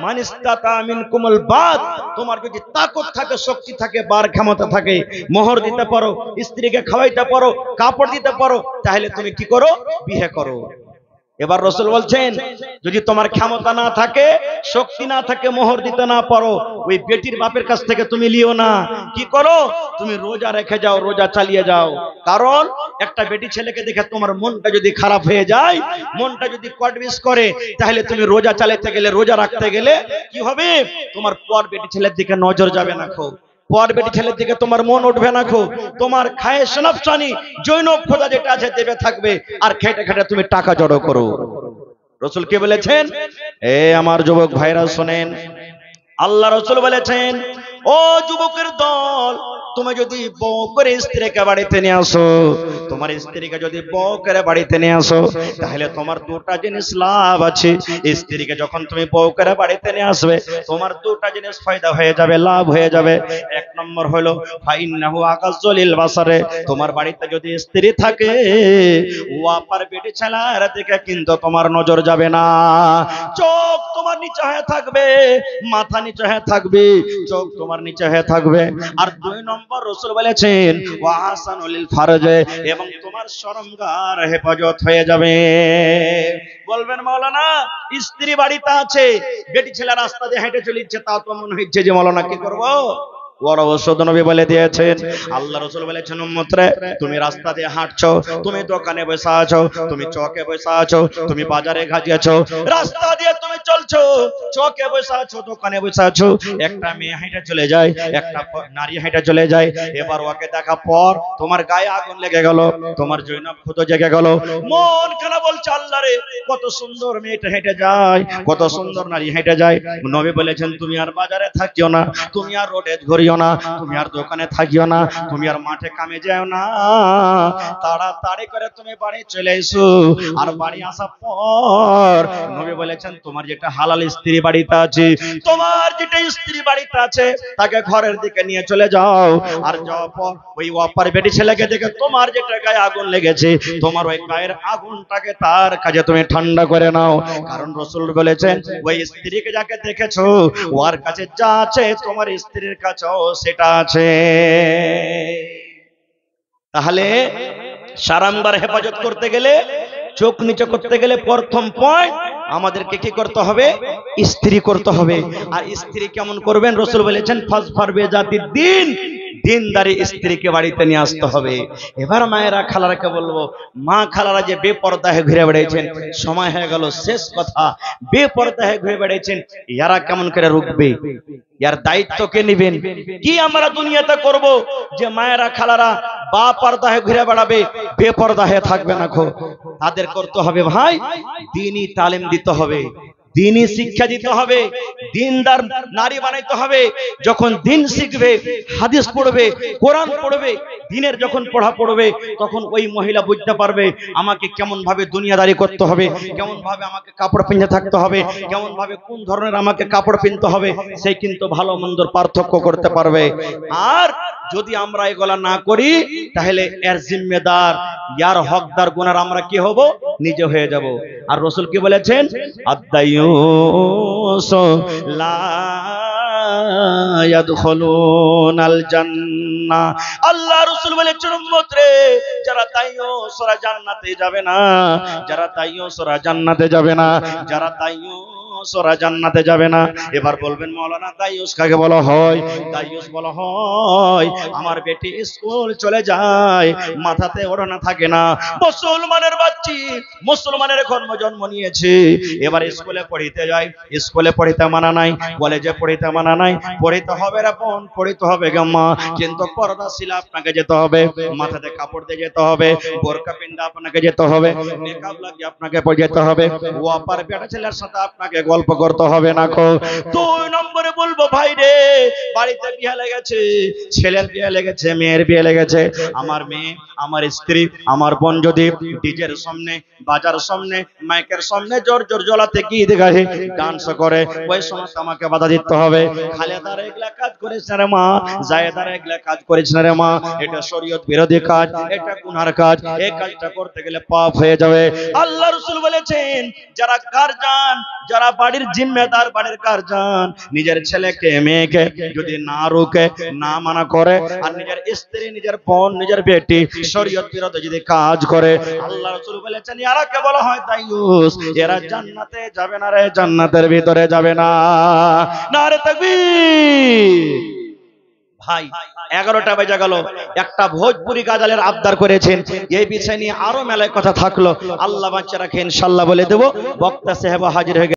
মানিস্তাতা মিনকুমুল বাত, তোমার যদি তাকত থাকে, শক্তি থাকে, বার ক্ষমতা থাকে, মোহর দিতে পারো, স্ত্রীকে খাওয়াইতে পারো, কাপড় দিতে পারো, তাহলে তুমি কি করো? বিয়ে করো। এবার রাসূল বলছেন যদি তোমার ক্ষমতা না থাকে, শক্তি না থাকে, মোহর দিতে না পারো, ওই বেটির বাপের কাছ থেকে তুমি লিও না। কি করো? তুমি রোজা রেখে যাও, রোজা চালিয়ে যাও। কারণ একটা বেটি ছেলেকে দেখে তোমার মনটা যদি খারাপ হয়ে যায়, মনটা যদি কটবিস করে, তাহলে তুমি রোজা চালাতে গেলে, রোজা রাখতে গেলে কি হবে? তোমার পর বেটি ছেলের দিকে নজর যাবে না, খো পর বেটি ছেলের দিকে তোমার মন উঠবে না, খো তোমার খায়ে সনফসানি জৈনব খোদা যেটা আছে দেবে থাকবে, আর খেটে খেটে তুমি টাকা জড়ো করো। রাসূল কে বলেছেন? এ আমার যুবক ভাইরা শোনেন, আল্লাহ রাসূল বলেছেন ও যুবকের দল, তুমি যদি বউ করে স্ত্রীকে বাড়িতে নিয়ে আসো, তোমার স্ত্রীকে যদি বউ করে বাড়িতে নিয়ে আসো, তাহলে তোমার দুটা জিনিস লাভ আছে। স্ত্রীকে যখন তুমি বউ করে বাড়িতে নিয়ে আসবে, তোমার দুটা জিনিস ফায়দা হয়ে যাবে, লাভ হয়ে যাবে। এক নম্বর হলো ফাইন্নাহু আকাজ্জলিল বাসারে, তোমার বাড়িতে যদি স্ত্রী থাকে, ওয়াপার বেটি ছেলার দিকে কিন্তু তোমার নজর যাবে না। চোখ তোমার নিচে হয়ে থাকবে, মাথা নিচে হয়ে থাকবে, চোখ তোমার নিচে হয়ে থাকবে। আর দুই নম্বর রাসূল বলেছেন ওয়া হাসানুল ফারজে, এবং তোমার শরমগার হেফাজত হয়ে যাবে। বলবেন মাওলানা স্ত্রী বাড়িতে আছে, বেটি ছেলে রাস্তা দিয়ে হেঁটে চলেছে, তাও তো মনে হচ্ছে যে মাওলানা কি করব? ওর ওষুধ নবী বলে দিয়েছেন, আল্লাহ রাসূল বলেছেন উম্মত রে, তুমি রাস্তা দিয়ে হাঁটছো, তুমি দোকানে বসে আছো, তুমি চকে বসে আছো, তুমি বাজারে ঘাটে আছো, রাস্তা দিয়ে তুমি চলছো, চকে বসে আছো, দোকানে বসে আছো, একটা মেয়ে হেঁটে চলে যায়, একটা নারী হেঁটে চলে যায়, এবার ওকে দেখা পর তোমার গায়ে আগুন লেগে গেল, তোমার জৈনব খুদ জেগে গেল, মন কেন বলছে আল্লাহ রে কত সুন্দর মেয়েটা হেঁটে যায়, কত সুন্দর নারী হেঁটে যায়। নবী বলেছেন তুমি আর বাজারে থাকিও না, তুমি আর রোডে ঘুরিও না, তুমি আর দোকানে থাকিও না, তুমি আর মাঠে কামে যাও না, তাড়াতাড়ি করে তুমি বাড়ি চলে এসো। আর বাড়ি আসার পর নবী বলেছেন তোমার যেটা হালাল স্ত্রী বাড়িতে আছে, তোমার যেটা স্ত্রী বাড়িতে আছে, তাকে ঘরের দিকে নিয়ে চলে যাও। আর যাওয়ার পর ওই ওয়াপার বেটি ছেলেকে দেখে তোমার যেটা গায়ে আগুন লেগেছে, তোমার ওই গায়ের আগুনটাকে তার কাছে তুমি ঠান্ডা করে নাও। কারণ রাসূল বলেছেন ওই স্ত্রীকে যাকে দেখেছো, ওর কাছে যা আছে তোমার স্ত্রীর কাছেও সেটা আছে। তাহলে সারামবার হেফাজত করতে গেলে, চোখ নিচে করতে গেলে, প্রথম পয়েন্ট আমাদেরকে কি করতে হবে? স্ত্রী করতে হবে। আর স্ত্রী কেমন করবেন? রাসূল বলেছেন ফাজফার বিজাতিদ দ্বীন, দিনদারি স্ত্রীকে বাড়িতে নিয়ে আসতে হবে। এবার মায়েরা খালারাকে বলবো, মা খালারা যে বেপরদা হয়ে ঘুরে বেড়াইছেন, সময় হয়ে গেল শেষ কথা, বেপরদা হয়ে ঘুরে বেড়াইছেন, ইয়ারা কেমন করে রুখবে? ইয়ার দায়িত্ব কে নেবেন? কি আমরা দুনিয়াতে করব যে মায়েরা খালারা বা পর্দা হয়ে ঘুরে বেড়াবে, বেপরদা হয়ে থাকবে না? তাদের করতে হবে ভাই দ্বীনি তালিম দিতে হবে, দ্বীনি শিক্ষা দিতে হবে, দ্বীনদার নারী বানাইতে হবে। যখন দ্বীন শিখবে, হাদিস পড়বে, কোরআন পড়বে, দ্বীনের যখন পড়া পড়বে, তখন ওই মহিলা বুঝতে পারবে আমাকে কেমন ভাবে দুনিয়াদারি করতে হবে, কেমন ভাবে আমাকে কাপড় পিনতে থাকতে হবে, কেমন ভাবে কোন ধরনের আমাকে কাপড় পিনতে হবে, সে কিন্তু ভালো মন্দর পার্থক্য করতে পারবে। আর যদি আমরা এগুলা না করি, তাহলে এর জিম্মেদার, ইয়ার হকদার, গুনার আমরা কি হব? নিজে হয়ে যাব। আর রাসূল কি বলেছেন? আদায়ুস লা ইয়াদখুলুনাল জান্নাহ। আল্লাহ রাসূল বলেছেন উম্মত রে, যারা দায়ুস ওরা জান্নাতে যাবে না, যারা দায়ুস ওরা জান্নাতে যাবে না, যারা দায়ুস ওরা জান্নাতে যাবে না। এবার বলবেন মাওলানা দায়ুস কাকে বলা হয়? দায়ুস বলা হয় আমার বেটি স্কুল চলে যায়, মাথাতে ওড়না থাকে না, মুসলমানের বাচ্চি, মুসলমানের জন্ম নিয়েছে, এবার স্কুলে পড়িতে যায়, স্কুলে পড়িতে মানা নাই, কলেজে পড়িতে মানা নাই, পড়িতে হবে রে বোন, পড়িতে হবে গাম্মা, কিন্তু পর্দাশীল আপনাকে যেতে হবে, মাথাতে কাপড় দিয়ে যেতে হবে, বোরকা পিন্দা আপনাকে যেতে হবে, মেকআপ লাগিয়ে আপনাকে যেতে হবে, ও আপার বেটা ছেলের সাথে আপনাকে গল্প করতে হবে না। 2 নম্বরে বলবো ভাই রে, বাড়িতে বিয়ে লেগেছে, ছেলের বিয়ে লেগেছে, মেয়ের বিয়ে লেগেছে, আমার মেয়ে, আমার স্ত্রী, আমার বোন যদি ডিজের সামনে, বাজার সামনে, মাইকের সামনে জোর জোর জ্বলাতে গীত গায়ে ডান্স করে, ওই সময় আমাকে বাধা দিতে হবে। খালেদার এগুলা কাজ করিস না রে মা, জায়েদার এগুলা কাজ করিস না রে মা, এটা শরীয়ত বিরোধী কাজ, এটা গুনার কাজ, এই কাজটা করতে গেলে পাপ হয়ে যাবে। আল্লাহ রাসূল বলেছেন যারা গার্জিয়ান, যারা বাড়ির জিম্মেদার, বাড়ির গার্জিয়ান, নিজের ছেলেকে মেয়েকে যদি না রোকে, না মানা করে, আর নিজের স্ত্রী, নিজের বোন, নিজের বেটি শরীয়ত বিরোধী যদি কাজ করে, আল্লাহ রাসূল বলেছেন এরা কে বলা হয় দায়ুস, এরা জান্নাতে যাবে না রে, জান্নাতের ভিতরে যাবে না। নারে তাকবীর। ভাই 11টা বেজে গেল, একটা ভোজপুরি গাজালের আবদার করেছেন, এই বিষয় নিয়ে আরো মেলায় কথা থাকলো, আল্লাহ বাচ্চা রাখে ইনশাআল্লাহ বলে দেব। বক্তা সাহেব হাজির হয়ে